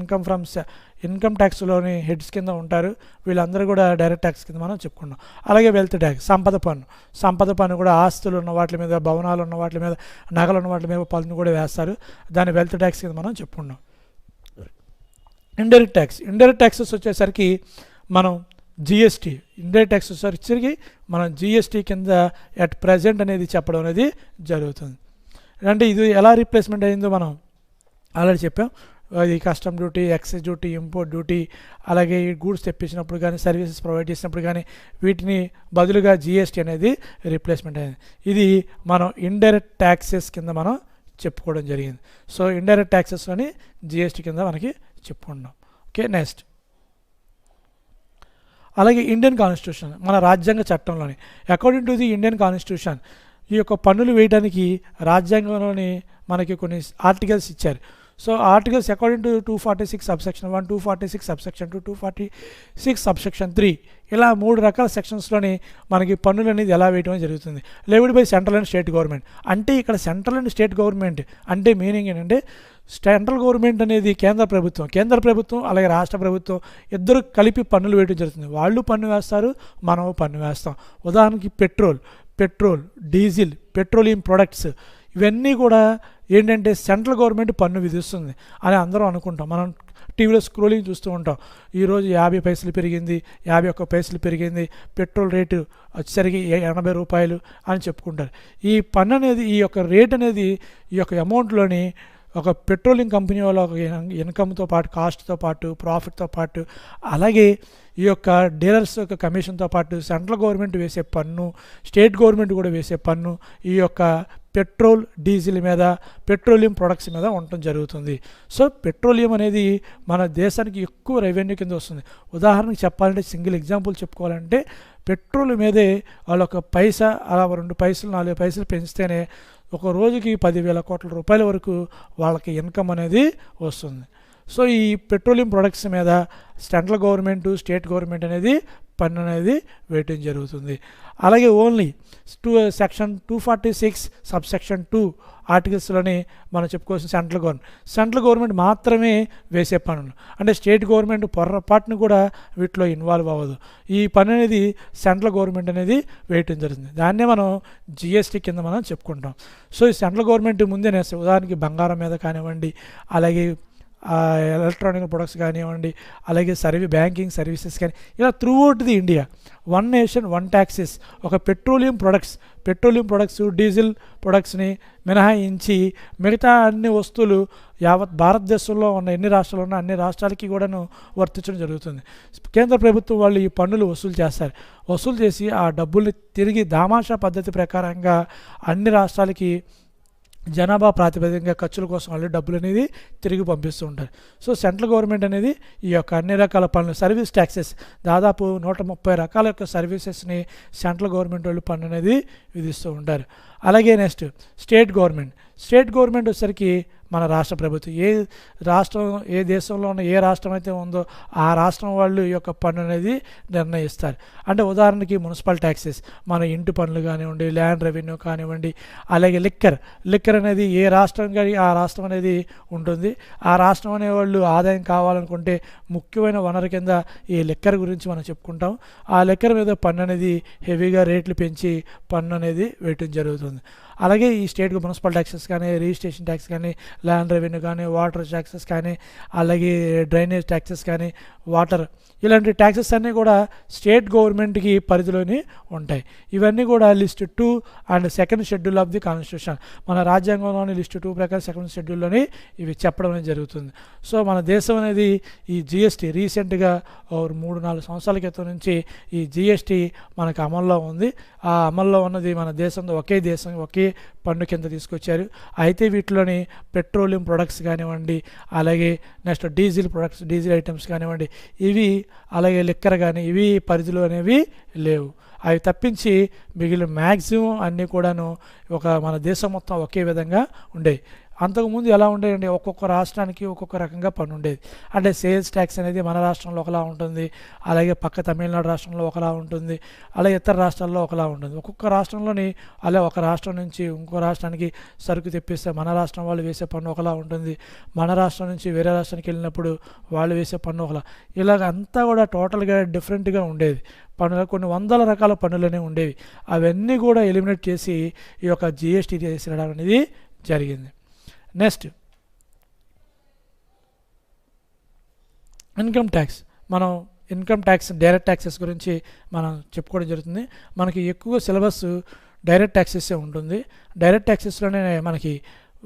ఇన్కమ్ ట్యాక్స్లోని హెడ్స్ కింద ఉంటారు. వీళ్ళందరూ కూడా డైరెక్ట్ ట్యాక్స్ కింద మనం చెప్పుకున్నాం. అలాగే వెల్త్ ట్యాక్స్, సంపద పన్ను కూడా ఆస్తులు ఉన్న వాటి మీద, భవనాలు ఉన్న వాటి మీద, నగలు ఉన్న వాటి మీద పన్ను కూడా వేస్తారు, దాన్ని వెల్త్ ట్యాక్స్ కింద మనం చెప్పుకున్నాం. ఇండైరెక్ట్ ట్యాక్సెస్ వచ్చేసరికి మనం జిఎస్టీ, ఇండైరెక్ట్ ట్యాక్స్ వచ్చేసరికి మనం జిఎస్టీ కింద అట్ ప్రజెంట్ అనేది చెప్పడం అనేది జరుగుతుంది. అంటే ఇది ఎలా రీప్లేస్మెంట్ అయిందో మనం ఆల్రెడీ చెప్పాం. అది custom duty, excise duty, import duty, అలాగే గూడ్స్ తెప్పించినప్పుడు కానీ, సర్వీసెస్ ప్రొవైడ్ చేసినప్పుడు కానీ వీటిని బదులుగా జిఎస్టీ అనేది రీప్లేస్మెంట్ అయింది. ఇది మనం ఇండైరెక్ట్ ట్యాక్సెస్ కింద మనం చెప్పుకోవడం జరిగింది. సో ఇండైరెక్ట్ ట్యాక్సెస్లోని జిఎస్టీ కింద మనకి చెప్పుకుంటాం. ఓకే. నెక్స్ట్ అలాగే ఇండియన్ కాన్స్టిట్యూషన్, మన రాజ్యాంగ చట్టంలోని according to the Indian constitution ఈ యొక్క పన్నులు వేయడానికి రాజ్యాంగంలోని మనకి కొన్ని ఆర్టికల్స్ ఇచ్చారు. So articles according to 246 subsection 1, 246 subsection 2, 246 subsection 3, ఇలా 3 రకాల సెక్షన్స్లోని మనకి పన్నులు అనేది ఎలా వేయడం జరుగుతుంది. Levied by central and state government. అంటే ఇక్కడ సెంట్రల్ అండ్ స్టేట్ గవర్నమెంట్ అంటే మీనింగ్ ఏంటంటే సెంట్రల్ గవర్నమెంట్ అనేది కేంద్ర ప్రభుత్వం అలాగే రాష్ట్ర ప్రభుత్వం ఇద్దరు కలిపి పన్నులు వేయడం జరుగుతుంది. వాళ్ళు పన్ను వేస్తారు, మనం పన్ను వేస్తాం. ఉదాహరణకి పెట్రోల్, డీజిల్, పెట్రోలియం ప్రొడక్ట్స్ ఇవన్నీ కూడా ఏంటంటే సెంట్రల్ గవర్నమెంట్ పన్ను విధిస్తుంది అని అందరం అనుకుంటాం. మనం టీవీలో స్క్రోలింగ్ చూస్తూ ఉంటాం, ఈరోజు 50 పైసలు పెరిగింది, 51 పైసలు పెరిగింది, పెట్రోల్ రేటు వచ్చేసరికి 80 రూపాయలు అని చెప్పుకుంటారు. ఈ పన్ను అనేది, ఈ యొక్క రేట్ అనేది, ఈ యొక్క అమౌంట్లోని ఒక పెట్రోలియం కంపెనీ వాళ్ళ ఒక ఇన్కమ్తో పాటు కాస్ట్తో పాటు ప్రాఫిట్తో పాటు అలాగే ఈ యొక్క డీలర్స్ యొక్క కమిషన్తో పాటు సెంట్రల్ గవర్నమెంట్ వేసే పన్ను, స్టేట్ గవర్నమెంట్ కూడా వేసే పన్ను ఈ యొక్క పెట్రోల్ డీజిల్ మీద, పెట్రోలియం ప్రొడక్ట్స్ మీద ఉండటం జరుగుతుంది. సో పెట్రోలియం అనేది మన దేశానికి ఎక్కువ రెవెన్యూ కింద వస్తుంది. ఉదాహరణకు చెప్పాలంటే సింగిల్ ఎగ్జాంపుల్ చెప్పుకోవాలంటే పెట్రోల్ మీదే వాళ్ళు ఒక పైసా అలా 2 పైసలు 4 పైసలు పెంచితేనే ఒక రోజుకి 10,000 కోట్ల రూపాయల వరకు వాళ్ళకి ఇన్కమ్ అనేది వస్తుంది. సో ఈ పెట్రోలియం ప్రొడక్ట్స్ మీద సెంట్రల్ గవర్నమెంట్, స్టేట్ గవర్నమెంట్ అనేది పన్ను అనేది వేయటం జరుగుతుంది. అలాగే ఓన్లీ సెక్షన్ 246 సబ్సెక్షన్ 2 ఆర్టికల్స్లోని మనం చెప్పుకోవాల్సిన సెంట్రల్ గవర్నమెంట్ మాత్రమే వేసే పన్నులు, అంటే స్టేట్ గవర్నమెంట్ పొరపాటును కూడా వీటిలో ఇన్వాల్వ్ అవ్వదు. ఈ పన్ను అనేది సెంట్రల్ గవర్నమెంట్ అనేది వేయటం జరుగుతుంది. దాన్నే మనం జిఎస్టీ కింద మనం చెప్పుకుంటాం. సో ఈ సెంట్రల్ గవర్నమెంట్ ముందే నేస్తాయి. ఉదాహరణకి బంగారం మీద కానివ్వండి, అలాగే ఎలక్ట్రానిక్ ప్రొడక్ట్స్ కానివ్వండి, అలాగే బ్యాంకింగ్ సర్వీసెస్ కానీ, ఇలా throughout the India one nation one taxes. ఒక పెట్రోలియం ప్రొడక్ట్స్ డీజిల్ ప్రొడక్ట్స్ని మినహాయించి మిగతా అన్ని వస్తువులు యావత్ భారతదేశంలో ఉన్న ఎన్ని రాష్ట్రాలు ఉన్న అన్ని రాష్ట్రాలకి కూడాను వర్తించడం జరుగుతుంది. కేంద్ర ప్రభుత్వం వాళ్ళు ఈ పన్నులు వసూలు చేసి ఆ డబ్బుల్ని తిరిగి దామాషా పద్ధతి ప్రకారంగా అన్ని రాష్ట్రాలకి జనాభా ప్రాతిపదికగా ఖర్చుల కోసం వాళ్ళు డబ్బులు అనేది తిరిగి పంపిస్తూ ఉంటారు. సో సెంట్రల్ గవర్నమెంట్ అనేది ఈ యొక్క అన్ని రకాల పన్నులు, సర్వీస్ ట్యాక్సెస్ దాదాపు 130 రకాల యొక్క సర్వీసెస్ని సెంట్రల్ గవర్నమెంట్ వాళ్ళు పన్ను అనేది విధిస్తూ ఉంటారు. అలాగే నెక్స్ట్ స్టేట్ గవర్నమెంట్ వచ్చేసరికి మన రాష్ట్ర ప్రభుత్వం ఏ దేశంలో ఉన్న ఏ రాష్ట్రం అయితే ఉందో ఆ రాష్ట్రం వాళ్ళు ఈ యొక్క పన్ను అనేది నిర్ణయిస్తారు. అంటే ఉదాహరణకి మున్సిపల్ ట్యాక్సెస్, మన ఇంటి పన్నులు కానివ్వండి, ల్యాండ్ రెవెన్యూ కానివ్వండి, అలాగే లిక్కర్ అనేది ఏ రాష్ట్రం కానీ ఆ రాష్ట్రం అనేది ఉంటుంది. ఆ రాష్ట్రం అనేవాళ్ళు ఆదాయం కావాలనుకుంటే ముఖ్యమైన వనరు కింద ఈ లిక్కర్ గురించి మనం చెప్పుకుంటాం. ఆ లిక్కర్ మీద పన్ను అనేది హెవీగా రేట్లు పెంచి పన్ను అనేది వేయటం జరుగుతుంది. అలాగే ఈ స్టేట్ మున్సిపల్ ట్యాక్సెస్ కానీ, రిజిస్ట్రేషన్ ట్యాక్స్ కానీ, ల్యాండ్ రెవెన్యూ కానీ, వాటర్ ట్యాక్సెస్ కానీ, అలాగే డ్రైనేజ్ ట్యాక్సెస్ కానీ, ఇలాంటి ట్యాక్సెస్ అన్నీ కూడా స్టేట్ గవర్నమెంట్కి పరిధిలోని ఉంటాయి. ఇవన్నీ కూడా list 2 and second schedule of the constitution, మన రాజ్యాంగంలోని లిస్ట్ 2 ప్రకారం సెకండ్ షెడ్యూల్లోని ఇవి చెప్పడం అనేది జరుగుతుంది. సో మన దేశం అనేది ఈ జిఎస్టీ రీసెంట్గా 3-4 సంవత్సరాల క్రితం నుంచి ఈ జిఎస్టీ మనకు అమల్లో ఉంది. ఆ అమల్లో ఉన్నది మన దేశంలో ఒకే పన్ను కింద తీసుకొచ్చారు. అయితే వీటిలోని పెట్రోలియం ప్రొడక్ట్స్ కానివ్వండి, అలాగే నెక్స్ట్ డీజిల్ ఐటమ్స్ కానివ్వండి, ఇవి అలాగే లిక్కర్ కానీ ఇవి పరిధిలో అనేవి లేవు. అవి తప్పించి మిగిలిన మ్యాక్సిమం అన్నీ కూడాను మన దేశం మొత్తం ఒకే విధంగా ఉండేవి. అంతకుముందు ఎలా ఉండేదండి, ఒక్కొక్క రాష్ట్రానికి ఒక్కొక్క రకంగా పన్ను ఉండేది. అంటే సేల్స్ ట్యాక్స్ అనేది మన రాష్ట్రంలో ఒకలా ఉంటుంది, అలాగే పక్క తమిళనాడు రాష్ట్రంలో ఒకలా ఉంటుంది, అలాగే ఇతర రాష్ట్రాల్లో ఒకలా ఉంటుంది. ఒక్కొక్క రాష్ట్రంలోని అలా ఒక రాష్ట్రం నుంచి ఇంకో రాష్ట్రానికి సరుకు తెప్పిస్తే మన రాష్ట్రం వాళ్ళు వేసే పన్ను ఒకలా ఉంటుంది, మన రాష్ట్రం నుంచి వేరే రాష్ట్రానికి వెళ్ళినప్పుడు వాళ్ళు వేసే పన్ను ఒకలా, ఇలాగ అంతా కూడా టోటల్గా డిఫరెంట్గా ఉండేది. పన్నులు కొన్ని వందల రకాల పన్నులనే ఉండేవి. అవన్నీ కూడా ఎలిమినేట్ చేసి ఈ యొక్క జిఎస్టీ తీసుకురావడం అనేది జరిగింది. Next income tax direct taxes గురించి మనం చెప్పుకోవడం జరుగుతుంది. మనకి ఎక్కువ సిలబస్ డైరెక్ట్ ట్యాక్సెస్ ఉంటుంది. డైరెక్ట్ ట్యాక్సెస్లోనే మనకి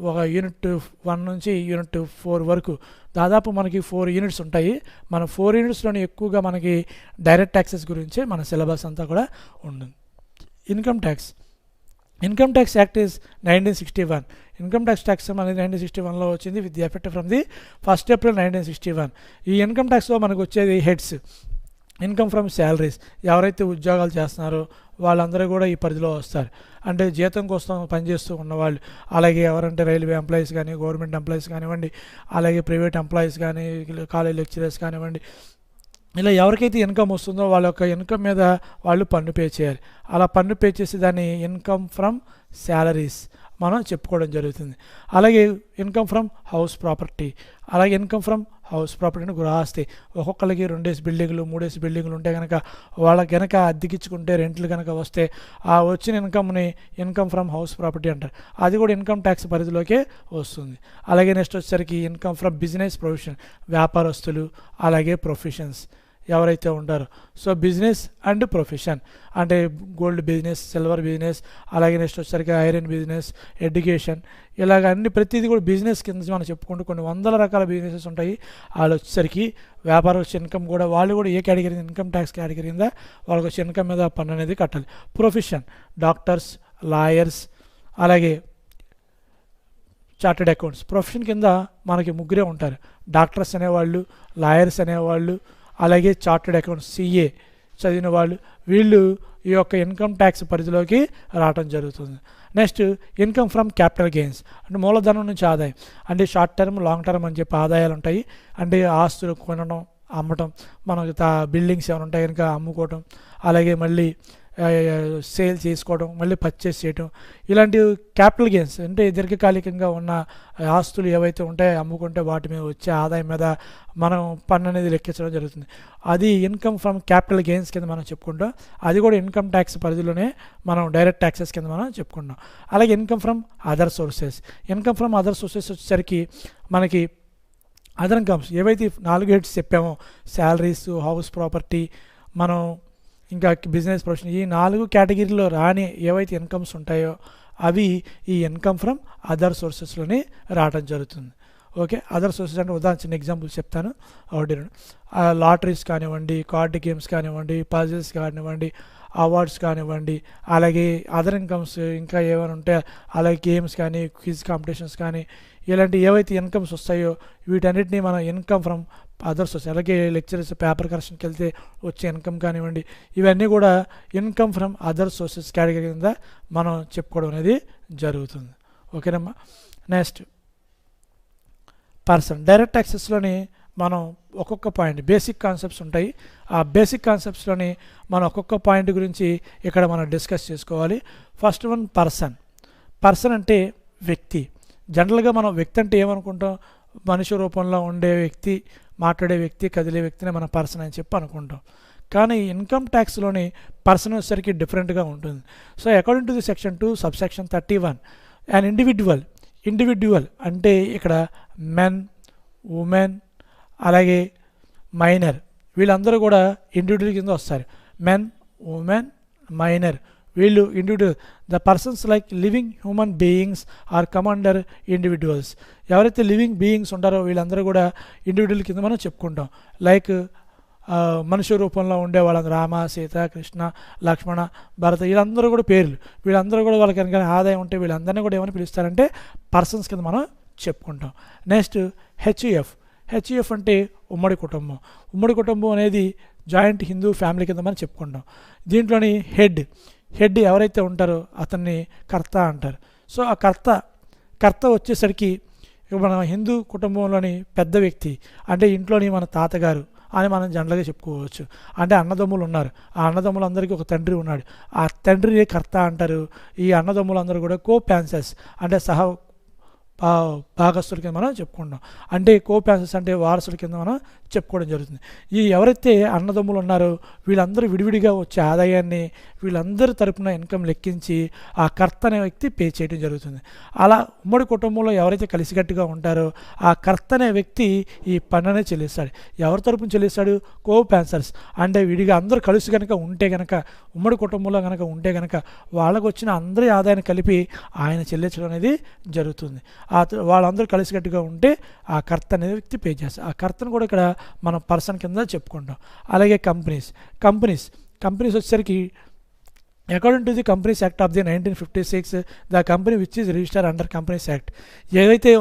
ఒక యూనిట్ 1 నుంచి యూనిట్ 4 వరకు దాదాపు మనకి 4 యూనిట్స్ ఉంటాయి. మన 4 యూనిట్స్లోనే ఎక్కువగా మనకి డైరెక్ట్ ట్యాక్సెస్ గురించి మన సిలబస్ అంతా కూడా ఉంటుంది. Income tax act is 1961. Income tax అనేది 1961లో వచ్చింది with the effect from the 1st April 1961. ఈ ఇన్కమ్ ట్యాక్స్లో మనకు వచ్చేది హెడ్స్, ఇన్కమ్ ఫ్రమ్ శాలరీస్. ఎవరైతే ఉద్యోగాలు చేస్తున్నారో వాళ్ళందరూ కూడా ఈ పరిధిలో వస్తారు. అంటే జీతం కోసం పనిచేస్తూ ఉన్నవాళ్ళు, అలాగే ఎవరంటే రైల్వే ఎంప్లాయీస్ కానీ, గవర్నమెంట్ ఎంప్లాయీస్ కానివ్వండి, అలాగే ప్రైవేట్ ఎంప్లాయీస్ కానీ, కాలేజ్ లెక్చరర్స్ కానివ్వండి, ఇలా ఎవరికైతే ఇన్కమ్ వస్తుందో వాళ్ళ యొక్క ఇన్కమ్ మీద వాళ్ళు పన్ను పే చేయాలి. అలా పన్ను పే చేసి దాన్ని ఇన్కమ్ ఫ్రమ్ శాలరీస్ మనం చెప్పుకోవడం జరుగుతుంది. అలాగే ఇన్కమ్ ఫ్రమ్ హౌస్ ప్రాపర్టీ, గృహఆస్తి. ఒక్కొక్కరికి 2 బిల్డింగ్లు 3 బిల్డింగ్లు ఉంటే కనుక వాళ్ళకి కనుక అద్దెకిచ్చుకుంటే రెంట్లు కనుక వస్తే ఆ వచ్చిన ఇన్కమ్ని ఇన్కమ్ ఫ్రమ్ హౌస్ ప్రాపర్టీ అంటారు. అది కూడా ఇన్కమ్ ట్యాక్స్ పరిధిలోకే వస్తుంది. అలాగే నెక్స్ట్ వచ్చేసరికి ఇన్కమ్ ఫ్రమ్ బిజినెస్ ప్రొఫెషన్, వ్యాపారస్తులు, అలాగే ప్రొఫెషన్స్. ఎవరైతే ఉంటారో. సో బిజినెస్ అండ్ ప్రొఫెషన్ అంటే గోల్డ్ బిజినెస్, సిల్వర్ బిజినెస్, అలాగే నెక్స్ట్ వచ్చేసరికి ఐరన్ బిజినెస్, ఎడ్యుకేషన్, ఇలాగ అన్ని ప్రతిదీ కూడా బిజినెస్ కింద మనం చెప్పుకుంటూ కొన్ని వందల రకాల బిజినెసెస్ ఉంటాయి. వాళ్ళు వచ్చేసరికి వ్యాపారం వచ్చే ఇన్కమ్ కూడా వాళ్ళు కూడా ఏ కేటగిరీ ఇన్కమ్ ట్యాక్స్ కేటగిరీ కింద వాళ్ళకి వచ్చే ఇన్కమ్ మీద పన్ను అనేది కట్టాలి. ప్రొఫెషన్ డాక్టర్స్, లాయర్స్, అలాగే చార్టెడ్ అకౌంట్స్. ప్రొఫెషన్ కింద మనకి ముగ్గురే ఉంటారు, డాక్టర్స్ అనేవాళ్ళు, లాయర్స్ అనేవాళ్ళు, అలాగే చార్టెడ్ అకౌంట్స్ సిఏ చదివిన వాళ్ళు. వీళ్ళు ఈ యొక్క ఇన్కమ్ ట్యాక్స్ పరిధిలోకి రావడం జరుగుతుంది. Next income from capital gains అంటే మూలధనం నుంచి ఆదాయం అంటే షార్ట్ టర్మ్, లాంగ్ టర్మ్ అని చెప్పి ఆదాయాలు ఉంటాయి. అంటే ఆస్తులు కొనడం, అమ్మటం, మనకు బిల్డింగ్స్ ఏమైనా ఉంటాయి కనుక అమ్ముకోవటం, అలాగే మళ్ళీ సేల్ చేసుకోవడం, మళ్ళీ పర్చేస్ చేయడం, ఇలాంటి క్యాపిటల్ గెయిన్స్ అంటే దీర్ఘకాలికంగా ఉన్న ఆస్తులు ఏవైతే ఉంటాయో అమ్ముకుంటే వాటి మీద వచ్చే ఆదాయం మీద మనం పన్ను అనేది లెక్కించడం జరుగుతుంది. అది ఇన్కమ్ ఫ్రమ్ క్యాపిటల్ గెయిన్స్ కింద మనం చెప్పుకుంటాం. అది కూడా ఇన్కమ్ ట్యాక్స్ పరిధిలోనే మనం డైరెక్ట్ ట్యాక్సెస్ కింద మనం చెప్పుకుంటాం. అలాగే income from other sources. Income from other sources వచ్చేసరికి మనకి అదర్ ఇన్కమ్స్ ఏవైతే 4 హెడ్స్ చెప్పామో, శాలరీస్, హౌస్ ప్రాపర్టీ, మనం ఇంకా బిజినెస్ ప్రొఫెషన్, ఈ 4 కేటగిరీలో రాని ఏవైతే ఇన్కమ్స్ ఉంటాయో అవి ఈ ఇన్కమ్ ఫ్రమ్ అదర్ సోర్సెస్లోనే రావడం జరుగుతుంది. ఓకే, అదర్ సోర్సెస్ అంటే ఉదాహరణ చిన్న ఎగ్జాంపుల్స్ చెప్తాను. ఒకటి లాటరీస్ కానివ్వండి, కార్డ్ గేమ్స్ కానివ్వండి, పజిల్స్ కానివ్వండి, అవార్డ్స్ కానివ్వండి, అలాగే అదర్ ఇన్కమ్స్ ఇంకా ఏమైనా ఉంటే అలాగే గేమ్స్ కానీ, క్విజ్ కాంపిటీషన్స్ కానీ, ఇలాంటి ఏవైతే ఇన్కమ్స్ వస్తాయో వీటన్నిటిని మనం ఇన్కమ్ ఫ్రమ్ అదర్ సోర్స్, అలాగే లెక్చరర్స్ పేపర్ కరెక్షన్కి వెళ్తే వచ్చే ఇన్కమ్ కానివ్వండి, ఇవన్నీ కూడా income from other sources category కింద మనం చెప్పుకోవడం అనేది జరుగుతుంది. ఓకేనమ్మా. Next person. డైరెక్ట్ ట్యాక్సెస్లోని మనం ఒక్కొక్క పాయింట్ బేసిక్ కాన్సెప్ట్స్ ఉంటాయి. ఆ బేసిక్ కాన్సెప్ట్స్లోని మనం ఒక్కొక్క పాయింట్ గురించి ఇక్కడ మనం డిస్కస్ చేసుకోవాలి. First one person. పర్సన్ అంటే వ్యక్తి. జనరల్గా మనం వ్యక్తి అంటే ఏమనుకుంటాం, మనిషి రూపంలో ఉండే వ్యక్తి, మాట్లాడే వ్యక్తి, కదిలే వ్యక్తిని మనం పర్సన్ అని చెప్పి అనుకుంటాం. కానీ ఇన్కమ్ ట్యాక్స్లోని పర్సన్ వచ్చేసరికి డిఫరెంట్గా ఉంటుంది. So according to the section 2 subsection 31 and individual. Individual అంటే ఇక్కడ మెన్, ఉమెన్, అలాగే మైనర్, వీళ్ళందరూ కూడా ఇండివిజువల్ కింద వస్తారు. మెన్, ఉమెన్, మైనర్ వీళ్ళు individual. The persons like living human beings are come under individuals. ఎవరైతే లివింగ్ బీయింగ్స్ ఉంటారో వీళ్ళందరూ కూడా ఇండివిజువల్ కింద మనం చెప్పుకుంటాం. లైక్ మనుష్య రూపంలో ఉండే వాళ్ళందరూ రామ, సీత, కృష్ణ, లక్ష్మణ, భరత, వీళ్ళందరూ కూడా పేర్లు. వీళ్ళందరూ కూడా వాళ్ళకి కనుక ఆదాయం ఉంటే వీళ్ళందరినీ కూడా ఏమని పిలుస్తారంటే పర్సన్స్ కింద మనం చెప్పుకుంటాం. Next HUF. హెచ్యుఎఫ్ అంటే ఉమ్మడి కుటుంబం. ఉమ్మడి కుటుంబం అనేది జాయింట్ హిందూ ఫ్యామిలీ కింద మనం చెప్పుకుంటాం. దీంట్లోని హెడ్ ఎవరైతే ఉంటారో అతన్ని కర్త అంటారు. సో ఆ కర్త వచ్చేసరికి మన హిందూ కుటుంబంలోని పెద్ద వ్యక్తి అంటే ఇంట్లోని మన తాతగారు అని మనం జనరల్గా చెప్పుకోవచ్చు. అంటే అన్నదమ్ములు ఉన్నారు, ఆ అన్నదమ్ములందరికీ ఒక తండ్రి ఉన్నాడు, ఆ తండ్రి కర్త అంటారు. ఈ అన్నదమ్ములందరూ కూడా కో ప్యాన్సెస్ అంటే భాగస్తుల కింద మనం చెప్పుకుంటాం. అంటే కో ప్యాన్సెస్ అంటే వారసుల కింద మనం చెప్పుకోవడం జరుగుతుంది. ఈ ఎవరైతే అన్నదమ్ములు ఉన్నారో వీళ్ళందరూ విడివిడిగా వచ్చే ఆదాయాన్ని వీళ్ళందరి తరపున ఇన్కమ్ లెక్కించి ఆ కర్త అనే వ్యక్తి పే చేయడం జరుగుతుంది. అలా ఉమ్మడి కుటుంబంలో ఎవరైతే కలిసికట్టుగా ఉంటారో ఆ కర్త అనే వ్యక్తి ఈ పన్నునే చెల్లిస్తాడు. ఎవరి తరపున చెల్లిస్తాడు? కో ప్యాన్సర్స్ అంటే విడిగా అందరూ కలిసి కనుక ఉంటే కనుక, ఉమ్మడి కుటుంబంలో కనుక ఉంటే కనుక వాళ్ళకు వచ్చిన అందరి ఆదాయాన్ని కలిపి ఆయన చెల్లించడం అనేది జరుగుతుంది. వాళ్ళందరూ కలిసికట్టుగా ఉంటే ఆ కర్త అనే వ్యక్తి పే చేస్తారు. ఆ కర్తను కూడా ఇక్కడ మనం పర్సన్ కింద చెప్పుకుంటాం. అలాగే కంపెనీస్ వచ్చేసరికి according to the companies act of the 1956 the company which is register under companies act. ఏదైతే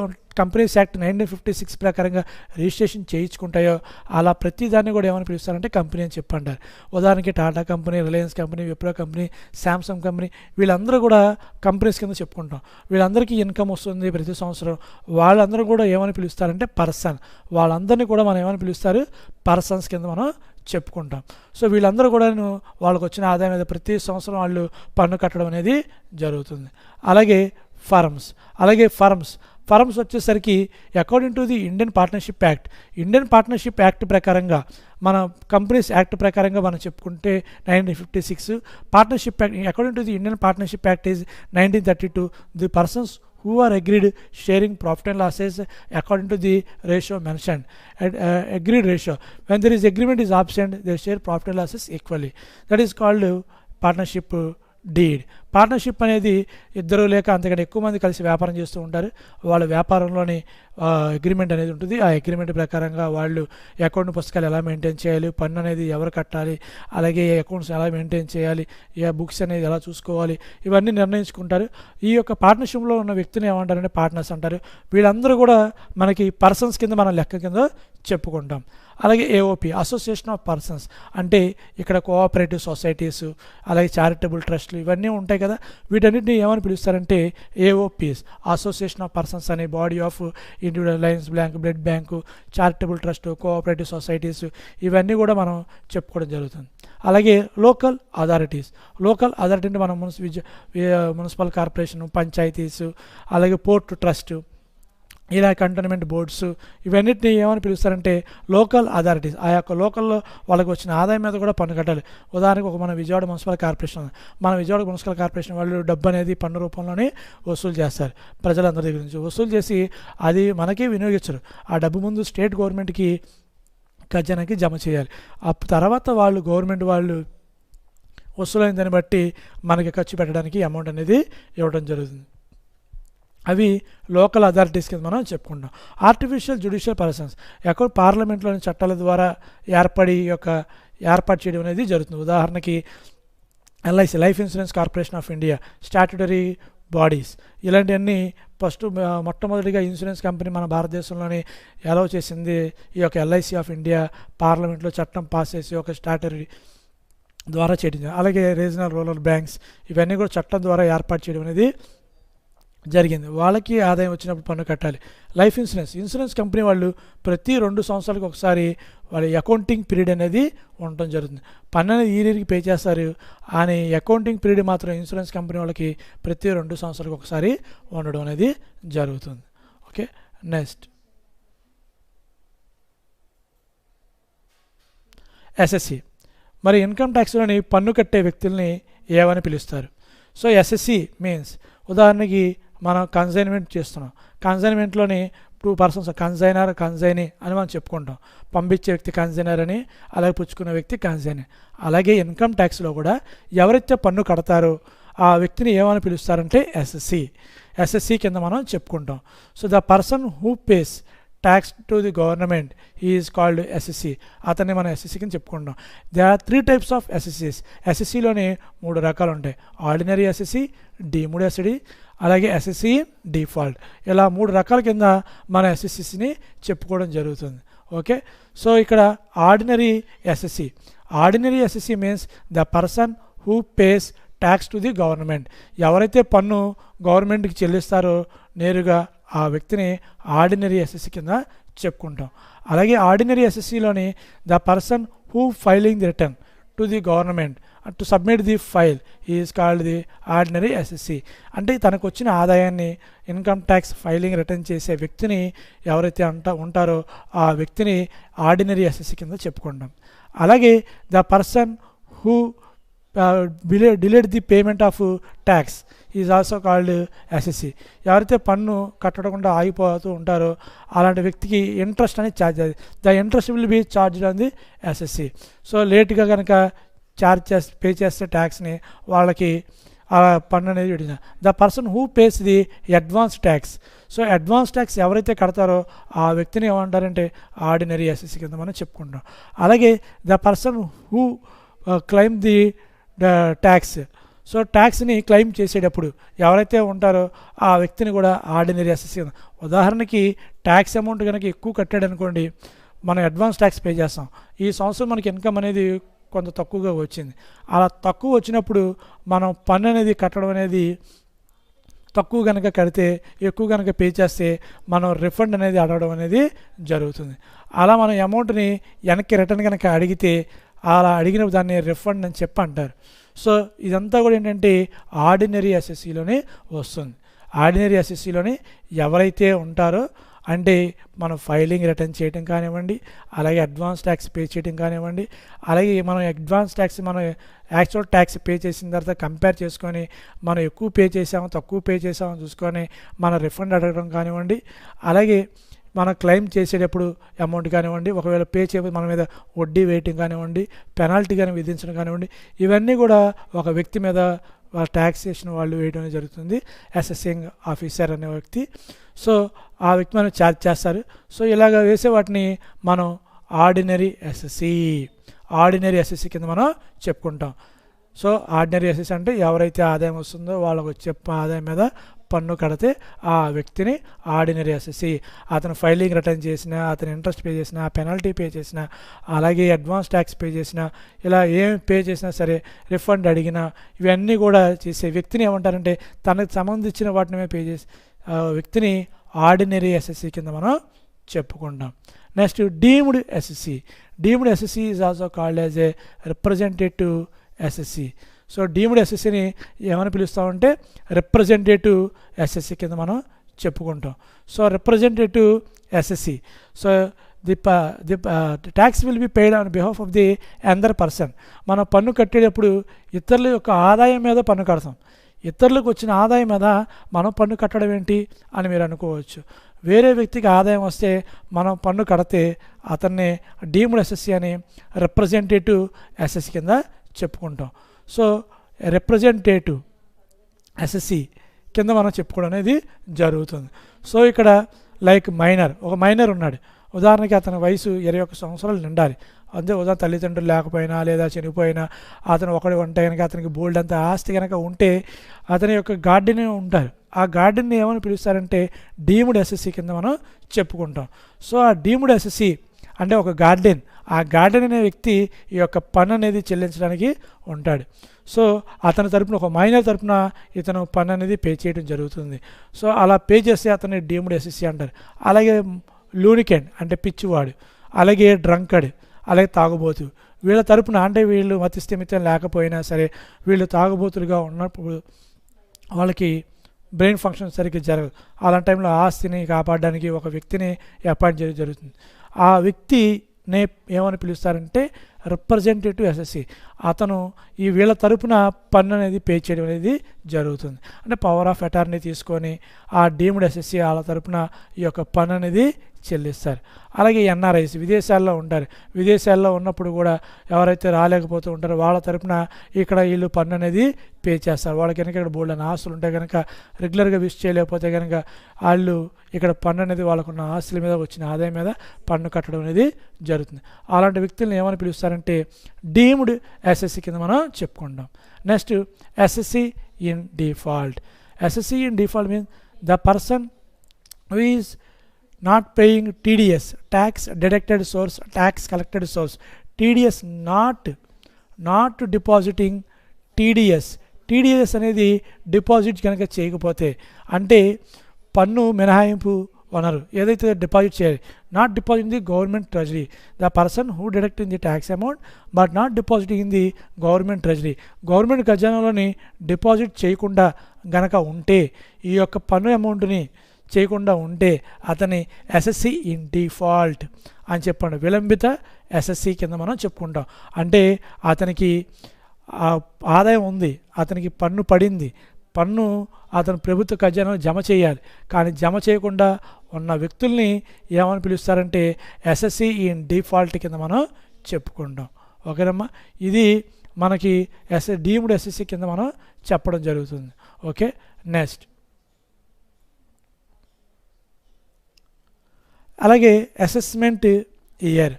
కంపెనీస్ యాక్ట్ 1956 ప్రకారంగా రిజిస్ట్రేషన్ చేయించుకుంటాయో అలా ప్రతి దాన్ని కూడా ఏమని పిలుస్తారంటే కంపెనీ అని చెప్పంటారు. ఉదాహరణకి Tata company, Reliance company, Wipro company, Samsung company వీళ్ళందరూ కూడా కంపెనీస్ కింద చెప్పుకుంటాం. వీళ్ళందరికీ ఇన్కమ్ వస్తుంది ప్రతి సంవత్సరం. వాళ్ళందరూ కూడా ఏమని పిలుస్తారంటే పర్సన్. వాళ్ళందరినీ కూడా మనం ఏమని పిలుస్తారు? పర్సన్స్ కింద మనం చెప్పుకుంటాం. సో వీళ్ళందరూ కూడా వాళ్ళకు వచ్చిన ఆదాయం మీద ప్రతి సంవత్సరం వాళ్ళు పన్ను కట్టడం అనేది జరుగుతుంది. అలాగే ఫర్మ్స్ వచ్చేసరికి according to the Indian partnership act ప్రకారంగా మన కంపెనీస్ యాక్ట్ ప్రకారంగా మనం చెప్పుకుంటే 1956 partnership act. According to the Indian partnership act is 1932 the persons who are agreed sharing profit and losses according to the ratio mentioned. Agreed ratio, when there is agreement is absent, they share profit and losses equally. That is called partnership deed. Partnership అనేది ఇద్దరు లేక అంతకంటే ఎక్కువ మంది కలిసి వ్యాపారం చేస్తూ ఉంటారు. వాళ్ళ వ్యాపారంలోని అగ్రిమెంట్ అనేది ఉంటుంది. ఆ అగ్రిమెంట్ ప్రకారంగా వాళ్ళు అకౌంట్ పుస్తకాలు ఎలా మెయింటైన్ చేయాలి, పన్ను అనేది ఎవరు కట్టాలి, అలాగే అకౌంట్స్ ఎలా మెయింటైన్ చేయాలి, ఏ బుక్స్ అనేది ఎలా చూసుకోవాలి, ఇవన్నీ నిర్ణయించుకుంటారు. ఈ యొక్క పార్ట్నర్షిప్లో ఉన్న వ్యక్తిని ఏమంటారంటే పార్ట్నర్స్ అంటారు. వీళ్ళందరూ కూడా మనకి పర్సన్స్ కింద మనం లెక్క కింద చెప్పుకుంటాం. అలాగే ఏఓపి, అసోసియేషన్ ఆఫ్ పర్సన్స్, అంటే ఇక్కడ కోఆపరేటివ్ సొసైటీస్, అలాగే చారిటబుల్ ట్రస్ట్లు ఇవన్నీ ఉంటాయి కదా, వీటన్నిటిని ఏమని పిలుస్తారంటే ఏఓపీస్, అసోసియేషన్ ఆఫ్ పర్సన్స్ అనే body of individual Lions bank, blood bank, charitable trust, cooperative societies ఇవన్నీ కూడా మనం చెప్పుకోవడం జరుగుతుంది. అలాగే లోకల్ అథారిటీస్, లోకల్ అథారిటీ అంటే మనం మున్సిపల్ కార్పొరేషన్, పంచాయతీస్, అలాగే పోర్ట్ ట్రస్ట్, ఇలా కంటోన్మెంట్ బోర్డ్స్, ఇవన్నిటిని ఏమని పిలుస్తారంటే లోకల్ అథారిటీస్. ఆ యొక్క లోకల్లో వాళ్ళకి వచ్చిన ఆదాయం మీద కూడా పన్ను కట్టాలి. ఉదాహరణకు మన విజయవాడ మున్సిపల్ కార్పొరేషన్, మన విజయవాడ మున్సిపల్ కార్పొరేషన్ వాళ్ళు డబ్బు అనేది పన్ను రూపంలోనే వసూలు చేస్తారు. ప్రజలందరి దగ్గర నుంచి వసూలు చేసి అది మనకి వినియోగించరు. ఆ డబ్బు ముందు స్టేట్ గవర్నమెంట్కి, ఖజానాకి జమ చేయాలి. ఆ తర్వాత వాళ్ళు గవర్నమెంట్ వాళ్ళు వసూలైన దాన్ని బట్టి మనకి ఖర్చు పెట్టడానికి అమౌంట్ అనేది ఇవ్వడం జరుగుతుంది. అవి లోకల్ అథారిటీస్ కింద మనం చెప్పుకుంటాం. ఆర్టిఫిషియల్ జ్యుడిషియల్ పర్సన్స్, ఎక్కడ పార్లమెంట్లోని చట్టాల ద్వారా ఏర్పాటు చేయడం అనేది జరుగుతుంది. ఉదాహరణకి LIC, life insurance corporation of India, statutory bodies, ఇలాంటివన్నీ మొట్టమొదటిగా ఇన్సూరెన్స్ కంపెనీ మన భారతదేశంలోని అలౌ చేసింది ఈ యొక్క ఎల్ఐసి ఆఫ్ ఇండియా. పార్లమెంట్లో చట్టం పాస్ చేసి ఒక స్టాట్యుటరీ ద్వారా చేయడం. అలాగే రీజనల్ రూరల్ బ్యాంక్స్, ఇవన్నీ కూడా చట్టం ద్వారా ఏర్పాటు చేయడం అనేది జరిగింది. వాళ్ళకి ఆదాయం వచ్చినప్పుడు పన్ను కట్టాలి. లైఫ్ ఇన్సూరెన్స్ కంపెనీ వాళ్ళు ప్రతి 2 సంవత్సరాలకు ఒకసారి వాళ్ళ అకౌంటింగ్ పీరియడ్ అనేది ఉండటం జరుగుతుంది. పన్ను అనేది ఈరికి పే చేస్తారు, అని అకౌంటింగ్ పీరియడ్ మాత్రం ఇన్సూరెన్స్ కంపెనీ వాళ్ళకి ప్రతి 2 సంవత్సరాలకు ఒకసారి ఉండడం అనేది జరుగుతుంది. Okay, next SSC. మరి ఇన్కమ్ ట్యాక్స్లోని పన్ను కట్టే వ్యక్తుల్ని ఏమని పిలుస్తారు? సో ఎస్ఎస్సి మీన్స్, ఉదాహరణకి మనం కన్సైన్మెంట్ చేస్తున్నాం. కన్సైన్మెంట్లోని 2 పర్సన్స్, కన్సైనర్, కన్సైనీ అని మనం చెప్పుకుంటాం. పంపించే వ్యక్తి కన్సైనర్ అని, అలాగే పుచ్చుకునే వ్యక్తి కన్సైనీ. అలాగే ఇన్కమ్ ట్యాక్స్లో కూడా ఎవరైతే పన్ను కడతారో ఆ వ్యక్తిని ఏమని పిలుస్తారంటే ఎస్ఎస్సి కింద మనం చెప్పుకుంటాం. So the person who pays tax to the government is called assessee. అతన్ని మనం ఎస్ఎస్సి కింద చెప్పుకుంటాం. They are 3 types of assessees. ఎస్ఎస్సిలోని 3 రకాలు ఉంటాయి. ఆర్డినరీ ఎస్ఎస్సి, డీమ్డ్ ఎస్ఎస్సి, అలాగే ఎస్ఎస్సి డిఫాల్ట్. ఇలా 3 రకాల కింద మన ఎస్ఎస్సిని చెప్పుకోవడం జరుగుతుంది. ఓకే, సో ఇక్కడ ordinary assessee means the person who pays tax to the government. ఎవరైతే పన్ను గవర్నమెంట్కి చెల్లిస్తారో నేరుగా ఆ వ్యక్తిని ఆర్డినరీ ఎస్ఎస్సి కింద చెప్పుకుంటాం. అలాగే ఆర్డినరీ ఎస్ఎస్సిలోని the person who filing the return to the government to submit the file is called the ordinary assessee. అంటే తనకు వచ్చిన ఆదాయాన్ని ఇన్కమ్ ట్యాక్స్ ఫైలింగ్ రిటర్న్ చేసే వ్యక్తిని ఎవరైతే ఉంటారో ఆ వ్యక్తిని ఆర్డినరీ ఎస్ఎస్సి కింద చెప్పుకుంటాం. అలాగే the person who delayed the payment of tax is also called SSC. ఎవరైతే పన్ను కట్టకుండా ఆగిపోతూ ఉంటారో అలాంటి వ్యక్తికి ఇంట్రెస్ట్ అనేది ఛార్జ్ అవుతుంది. The interest will be charged on the SSC. So లేట్గా కనుక పే చేస్తే ట్యాక్స్ని వాళ్ళకి ఆ పన్ను అనేది విడిచిన. The person who pays the advance tax. So advance tax ఎవరైతే కడతారో ఆ వ్యక్తిని ఏమంటారంటే ఆర్డినరీ ఎస్ఎస్సి కింద మనం చెప్పుకుంటాం. అలాగే the person who claim the tax. So ట్యాక్స్ని క్లెయిమ్ చేసేటప్పుడు ఎవరైతే ఉంటారో ఆ వ్యక్తిని కూడా ఆర్డినరీ ఎస్ఎస్సి. ఉదాహరణకి ట్యాక్స్ అమౌంట్ కనుక ఎక్కువ కట్టాడు అనుకోండి, మనం అడ్వాన్స్ ట్యాక్స్ పే చేస్తాం. ఈ సంవత్సరం మనకి ఇన్కమ్ అనేది కొంత తక్కువగా వచ్చింది. అలా తక్కువ వచ్చినప్పుడు మనం పన్ను అనేది కట్టడం అనేది తక్కువ కనుక కడితే, ఎక్కువ కనుక పే చేస్తే మనం రిఫండ్ అనేది అడగడం అనేది జరుగుతుంది. అలా మనం అమౌంట్ని వెనక్కి రిటర్న్ కనుక అడిగితే అలా అడిగిన దాన్ని రిఫండ్ అని చెప్పి అంటారు. సో ఇదంతా కూడా ఏంటంటే ఆర్డినరీ ఎస్ఎస్సిలోనే వస్తుంది. ఆర్డినరీ ఎస్ఎస్సిలోని ఎవరైతే ఉంటారో అంటే మనం ఫైలింగ్ రిటర్న్ చేయడం కానివ్వండి, అలాగే అడ్వాన్స్ ట్యాక్స్ పే చేయడం కానివ్వండి, అలాగే మనం అడ్వాన్స్ ట్యాక్స్ మనం యాక్చువల్ ట్యాక్స్ పే చేసిన తర్వాత కంపేర్ చేసుకొని మనం ఎక్కువ పే చేసామో తక్కువ పే చేసామో చూసుకొని మన రిఫండ్ అడగడం కానివ్వండి, అలాగే మనం క్లెయిమ్ చేసేటప్పుడు అమౌంట్ కానివ్వండి, ఒకవేళ పే చేయకపోతే మన మీద వడ్డీ వేయటం కానివ్వండి, పెనాల్టీ కానీ విధించడం కానివ్వండి, ఇవన్నీ కూడా ఒక వ్యక్తి మీద ట్యాక్సేషన్ వాళ్ళు వేయడం జరుగుతుంది. అసెసింగ్ ఆఫీసర్ అనే వ్యక్తి. సో ఆ వ్యక్తి మనం ఛార్జ్ చేస్తారు. సో ఇలాగ వేసే వాటిని మనం ఆర్డినరీ ఎస్ఎస్సి కింద మనం చెప్పుకుంటాం. సో ఆర్డినరీ ఎస్ఎస్సి అంటే ఎవరైతే ఆదాయం వస్తుందో వాళ్ళకు వచ్చే ఆదాయం మీద పన్ను కడితే ఆ వ్యక్తిని ఆర్డినరీ ఎస్ఎస్సి. అతను ఫైలింగ్ రిటర్న్ చేసినా, అతను ఇంట్రెస్ట్ పే చేసినా, పెనాల్టీ పే చేసినా, అలాగే అడ్వాన్స్ ట్యాక్స్ పే చేసినా, ఇలా ఏం పే చేసినా సరే, రిఫండ్ అడిగినా, ఇవన్నీ కూడా చేసే వ్యక్తిని ఏమంటారంటే తనకు సంబంధించిన వాటిని పే చేసి వ్యక్తిని ఆర్డినరీ ఎస్ఎస్సి కింద మనం చెప్పుకుంటాం. Next deemed assessee. Deemed assessee is also called as a representative assessee. So deemed ఎస్ఎస్సిని ఏమని పిలుస్తామంటే రిప్రజెంటేటివ్ ఎస్ఎస్సి కింద మనం చెప్పుకుంటాం. So representative assessee. So the tax will be paid on behalf of the other person. మనం పన్ను కట్టేటప్పుడు ఇతరుల యొక్క ఆదాయం మీద పన్ను కడతాం. ఇతరులకు వచ్చిన ఆదాయం మీద మనం పన్ను కట్టడం ఏంటి అని మీరు అనుకోవచ్చు. వేరే వ్యక్తికి ఆదాయం వస్తే మనం పన్ను కడితే అతన్ని డీమ్డ్ ఎస్ఎస్సి అని రిప్రజెంటేటివ్ ఎస్ఎస్సి కింద చెప్పుకుంటాం. సో రిప్రజెంటేటివ్ ఎస్ఎస్సి కింద మనం చెప్పుకోవడం అనేది జరుగుతుంది. సో ఇక్కడ లైక్ ఒక మైనర్ ఉన్నాడు. ఉదాహరణకి అతని వయసు 21 సంవత్సరాలు నిండాలి. అంతే, ఉదాహరణ తల్లిదండ్రులు లేకపోయినా లేదా చనిపోయినా అతను ఒకటి ఉంటే కనుక అతనికి బోల్డ్ అంత ఆస్తి కనుక ఉంటే అతని యొక్క గార్డెన్ ఉంటారు. ఆ గార్డెన్ని ఏమని పిలుస్తారంటే డీమ్డ్ ఎస్ఎస్సి కింద మనం చెప్పుకుంటాం. సో ఆ డీమ్డ్ ఎస్ఎస్సి అంటే ఒక గార్డెన్, ఆ గార్డెన్ అనే వ్యక్తి ఈ యొక్క పన్ను అనేది చెల్లించడానికి ఉంటాడు. సో అతని తరపున ఒక మైనర్ తరపున ఇతను పన్ను అనేది పే చేయడం జరుగుతుంది. సో అలా పే చేస్తే అతన్ని డీమ్డ్ ఎస్ఎస్సి అంటారు. అలాగే లూనికెండ్ అంటే పిచ్చివాడు, అలాగే డ్రంకడ్, అలాగే తాగుబోతు, వీళ్ళ తరపున అంటే వీళ్ళు మతి స్థిమితం లేకపోయినా సరే వీళ్ళు తాగుబోతులుగా ఉన్నప్పుడు వాళ్ళకి బ్రెయిన్ ఫంక్షన్ సరిగ్గా జరగదు. అలాంటి టైంలో ఆస్తిని కాపాడడానికి ఒక వ్యక్తిని అపాయింట్ చేయడం జరుగుతుంది. ఆ వ్యక్తినే ఏమని పిలుస్తారంటే రిప్రజెంటేటివ్ ఎస్ఎస్సి. అతను ఈ వీళ్ళ తరపున పన్ను అనేది పే చేయడం అనేది జరుగుతుంది. అంటే పవర్ ఆఫ్ అటార్నీ తీసుకొని ఆ డీమ్డ్ ఎస్ఎస్సి వాళ్ళ తరపున ఈ యొక్క పన్ను అనేది చెల్లిస్తారు. అలాగే ఎన్ఆర్ఐస్ విదేశాల్లో ఉంటారు. విదేశాల్లో ఉన్నప్పుడు కూడా ఎవరైతే రాలేకపోతూ ఉంటారో వాళ్ళ తరపున ఇక్కడ వీళ్ళు పన్ను అనేది పే చేస్తారు. వాళ్ళకి కనుక ఇక్కడ బోల్డ్ అని ఆస్తులు ఉంటే కనుక రెగ్యులర్గా విష్ చేయలేకపోతే కనుక వాళ్ళు ఇక్కడ పన్ను అనేది వాళ్ళకున్న ఆస్తుల మీద వచ్చిన ఆదాయం మీద పన్ను కట్టడం అనేది జరుగుతుంది. అలాంటి వ్యక్తులను ఏమని పిలుస్తారంటే డీమ్డ్ ఎస్ఎస్సి కింద మనం చెప్పుకుంటాం. Next SSC in default. SSC in default means the person who is not paying TDS, tax deducted source, tax collected source, TDS not depositing TDS అనేది డిపాజిట్ కనుక చేయకపోతే అంటే పన్ను మినహాయింపు వనరు ఏదైతే డిపాజిట్ చేయాలి, not deposit in the government treasury, the person who deduct in the tax amount but not depositing in the government treasury, government ఖజానాలోని డిపాజిట్ చేయకుండా గనక ఉంటే ఈ యొక్క పన్ను అమౌంట్ని చేయకుండా ఉంటే అతని ఎస్ఎస్సి ఇన్ డిఫాల్ట్ అని చెప్పండి. విలంబిత ఎస్ఎస్సి కింద మనం చెప్పుకుంటాం. అంటే అతనికి ఆదాయం ఉంది, అతనికి పన్ను పడింది, పన్ను అతను ప్రభుత్వ ఖజానాలో జమ చేయాలి, కానీ జమ చేయకుండా ఉన్న వ్యక్తుల్ని ఏమని పిలుస్తారంటే ఎస్ఎస్సి ఇన్ డిఫాల్ట్ కింద మనం చెప్పుకుంటాం. ఓకేనమ్మా, ఇది మనకి డీమ్డ్ ఎస్ఎస్సి కింద మనం చెప్పడం జరుగుతుంది. ఓకే, నెక్స్ట్ అలాగే అసెస్మెంట్ ఇయర్,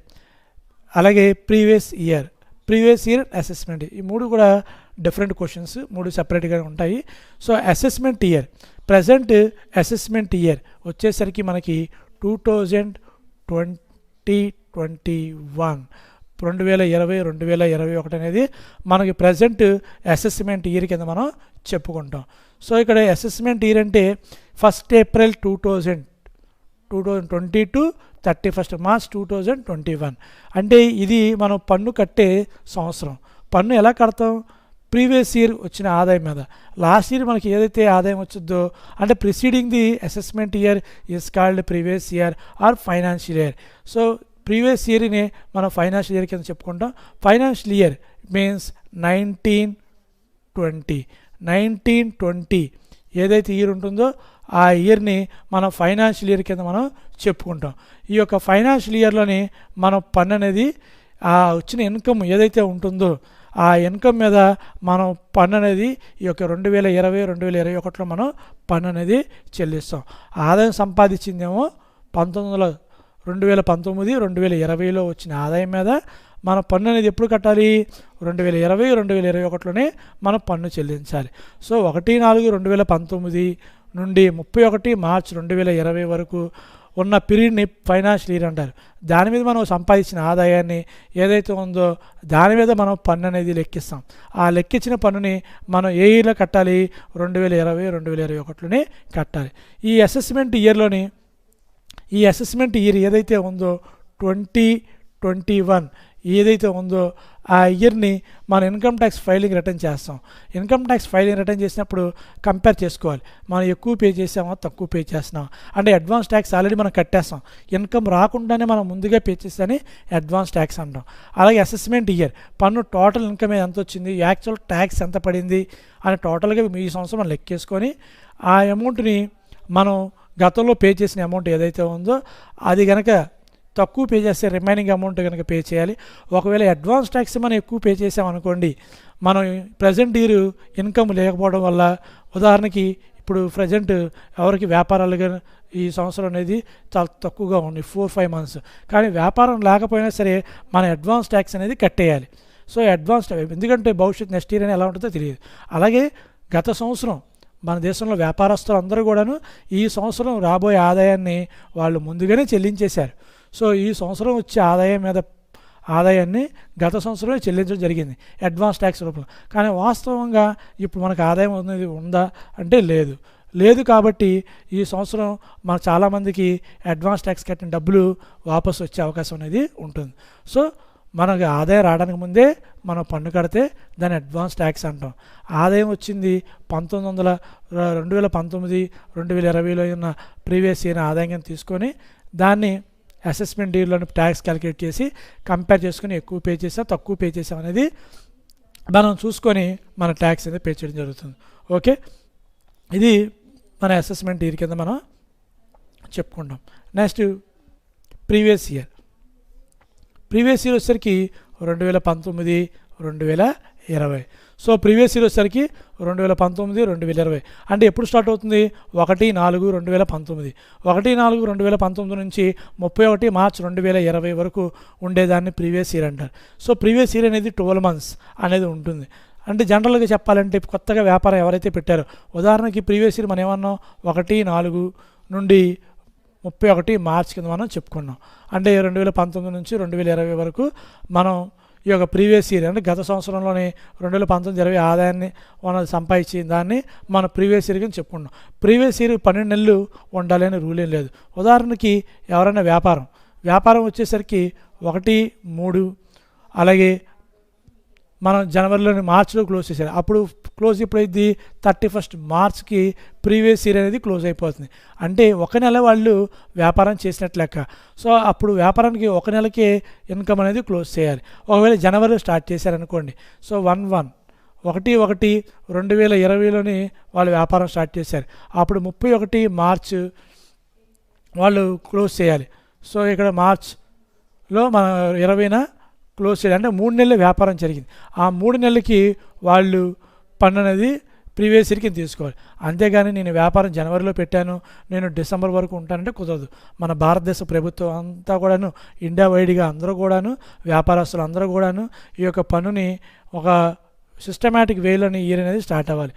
అలాగే ప్రీవియస్ ఇయర్ అసెస్మెంట్, ఈ మూడు కూడా డిఫరెంట్ క్వశ్చన్స్, మూడు సెపరేట్గా ఉంటాయి. So assessment year, present assessment year వచ్చేసరికి మనకి 2020-21 2020-2021 అనేది మనకి ప్రజెంట్ అసెస్మెంట్ ఇయర్ కింద మనం చెప్పుకుంటాం. సో ఇక్కడ అసెస్మెంట్ ఇయర్ అంటే 1 ఏప్రిల్ 2020 టు 31 మార్చ్ 2021. అంటే ఇది మనం పన్ను కట్టే సంవత్సరం. పన్ను ఎలా కడతాం? ప్రీవియస్ ఇయర్ వచ్చిన ఆదాయం మీద. లాస్ట్ ఇయర్ మనకి ఏదైతే ఆదాయం వచ్చిందో అంటే preceding the assessment year is called previous year or financial year. So previous ఇయర్ని మనం ఫైనాన్షియల్ ఇయర్ కింద చెప్పుకుంటాం. ఫైనాన్షియల్ ఇయర్ మీన్స్ 1920 ఏదైతే ఇయర్ ఉంటుందో ఆ ఇయర్ని మనం ఫైనాన్షియల్ ఇయర్ కింద మనం చెప్పుకుంటాం. ఈ యొక్క ఫైనాన్షియల్ ఇయర్లోని మనం పన్ను అనేది ఆ వచ్చిన ఇన్కమ్ ఏదైతే ఉంటుందో ఆ ఇన్కమ్ మీద మనం పన్ను అనేది ఈ యొక్క 2020, 2021లో మనం పన్ను అనేది చెల్లిస్తాం. ఆదాయం సంపాదించిందేమో 2019, 2020లో వచ్చిన ఆదాయం మీద మన పన్ను అనేది ఎప్పుడు కట్టాలి? 2020, 2021లోనే మనం పన్ను చెల్లించాలి. సో 1/4/2019 నుండి 31 మార్చి 2020 వరకు ఉన్న పీరియడ్ని ఫైనాన్షియల్ ఇయర్ అంటారు. దాని మీద మనం సంపాదించిన ఆదాయాన్ని ఏదైతే ఉందో దాని మీద మనం పన్ను అనేది లెక్కిస్తాం. ఆ లెక్కించిన పన్నుని మనం ఏ ఇయర్లో కట్టాలి? 2020, 2021లోనే కట్టాలి. ఈ అసెస్మెంట్ ఇయర్ ఏదైతే ఉందో 2021 ఏదైతే ఉందో ఆ ఇయర్ని మన ఇన్కమ్ ట్యాక్స్ ఫైలింగ్ రిటర్న్ చేస్తాం. ఇన్కమ్ ట్యాక్స్ ఫైలింగ్ రిటర్న్ చేసినప్పుడు కంపేర్ చేసుకోవాలి. మనం ఎక్కువ పే చేసామో తక్కువ పే చేస్తున్నాం అంటే అడ్వాన్స్ ట్యాక్స్ ఆల్రెడీ మనం కట్టేస్తాం. ఇన్కమ్ రాకుండానే మనం ముందుగా పే చేస్తేనే అడ్వాన్స్ ట్యాక్స్ అంటాం. అలాగే అసెస్మెంట్ ఇయర్ పన్ను టోటల్ ఇన్కమ్ ఎంత వచ్చింది, యాక్చువల్ ట్యాక్స్ ఎంత పడింది అని టోటల్గా ఈ సంవత్సరం మనం లెక్కేసుకొని ఆ అమౌంట్ని మనం గతంలో పే చేసిన అమౌంట్ ఏదైతే ఉందో అది కనుక తక్కువ పే చేస్తే రిమైనింగ్ అమౌంట్ కనుక పే చేయాలి. ఒకవేళ అడ్వాన్స్ ట్యాక్స్ మనం ఎక్కువ పే చేసామనుకోండి, మనం ప్రజెంట్ ఇయర్ ఇన్కమ్ లేకపోవడం వల్ల ఉదాహరణకి ఇప్పుడు ప్రజెంట్ ఎవరికి వ్యాపారాలుగా ఈ సంవత్సరం అనేది చాలా తక్కువగా ఉంది 4-5 మంత్స్, కానీ వ్యాపారం లేకపోయినా సరే మన అడ్వాన్స్ ట్యాక్స్ అనేది కట్టేయాలి. సో అడ్వాన్స్ ఎందుకంటే భవిష్యత్తు నెక్స్ట్ ఇయర్ అని ఎలా ఉంటుందో తెలియదు. అలాగే గత సంవత్సరం మన దేశంలో వ్యాపారస్తులు అందరూ కూడాను ఈ సంవత్సరం రాబోయే ఆదాయాన్ని వాళ్ళు ముందుగానే చెల్లించేశారు. సో ఈ సంవత్సరం వచ్చే ఆదాయాన్ని గత సంవత్సరమే చెల్లించడం జరిగింది అడ్వాన్స్ ట్యాక్స్ రూపంలో. కానీ వాస్తవంగా ఇప్పుడు మనకు ఆదాయం అనేది ఉందా అంటే లేదు. కాబట్టి ఈ సంవత్సరం మన చాలామందికి అడ్వాన్స్ ట్యాక్స్ కట్టిన డబ్బులు వాపసు వచ్చే అవకాశం అనేది ఉంటుంది. సో మనకు ఆదాయం రావడానికి ముందే మనం పన్ను కడితే దాన్ని అడ్వాన్స్ ట్యాక్స్ అంటాం. ఆదాయం వచ్చింది 2019, 2020లో ఉన్న ప్రీవియస్ ఇయర్ ఆదాయం తీసుకొని దాన్ని అసెస్మెంట్ ఇయర్లోని ట్యాక్స్ క్యాలిక్యులేట్ చేసి కంపేర్ చేసుకొని ఎక్కువ పే చేసాం తక్కువ పే చేసాం అనేది మనం చూసుకొని మన ట్యాక్స్ అనేది పే చేయడం జరుగుతుంది. ఓకే, ఇది మన అసెస్మెంట్ ఇయర్ కింద మనం చెప్పుకుంటాం. నెక్స్ట్ ప్రీవియస్ ఇయర్ వచ్చేసరికి 2019, 2020. సో ప్రీవియస్ ఇయర్ వచ్చేసరికి 2019, 2020 అంటే ఎప్పుడు స్టార్ట్ అవుతుంది? 1/4/2019. 1/4/2019 నుంచి 31 మార్చి 2020 వరకు ఉండేదాన్ని ప్రీవియస్ ఇయర్ అంటారు. సో ప్రీవియస్ ఇయర్ అనేది 12 months అనేది ఉంటుంది. అంటే జనరల్గా చెప్పాలంటే కొత్తగా వ్యాపారం ఎవరైతే పెట్టారో ఉదాహరణకి ప్రీవియస్ ఇయర్ మనం ఏమన్నాం 1/4 నుండి 31 మార్చి కింద మనం చెప్పుకున్నాం. అంటే 2019 నుంచి 2020 వరకు మనం ఈ యొక్క ప్రీవియస్ ఇయర్ అంటే గత సంవత్సరంలోనే 2019-20 ఆదాయాన్ని మనం సంపాదించి దాన్ని మన ప్రీవియస్ ఇయర్ కింద చెప్పుకున్నాం. ప్రీవియస్ ఇయర్ 12 నెలలు ఉండాలి అని రూల్ ఏం లేదు. ఉదాహరణకి ఎవరైనా వ్యాపారం వచ్చేసరికి 1/3 అలాగే మనం జనవరిలోని మార్చిలో క్లోజ్ చేశారు. అప్పుడు క్లోజ్ ఎప్పుడైంది? 31 మార్చ్కి ప్రీవియస్ ఇయర్ అనేది క్లోజ్ అయిపోతుంది. అంటే ఒక నెల వాళ్ళు వ్యాపారం చేసినట్లు లెక్క. సో అప్పుడు వ్యాపారానికి ఒక నెలకే ఇన్కమ్ అనేది క్లోజ్ చేయాలి. ఒకవేళ జనవరిలో స్టార్ట్ చేశారనుకోండి, సో 1/1/2020లోని వాళ్ళు వ్యాపారం స్టార్ట్ చేశారు. అప్పుడు 31 మార్చ్ వాళ్ళు క్లోజ్ చేయాలి. సో ఇక్కడ మార్చ్లో మన 20న క్లోజ్ చేయాలి. అంటే 3 నెలల వ్యాపారం జరిగింది. ఆ 3 నెలలకి వాళ్ళు పన్ను అనేది ప్రీవియస్ ఇయర్కి తీసుకోవాలి. అంతేగాని నేను వ్యాపారం జనవరిలో పెట్టాను నేను డిసెంబర్ వరకు ఉంటానంటే కుదరదు. మన భారతదేశ ప్రభుత్వం అంతా కూడాను ఇండియా వైడ్గా అందరూ కూడాను వ్యాపారస్తులు అందరూ కూడాను ఈ యొక్క పన్నుని ఒక సిస్టమేటిక్ వేలోని ఇయర్ అనేది స్టార్ట్ అవ్వాలి.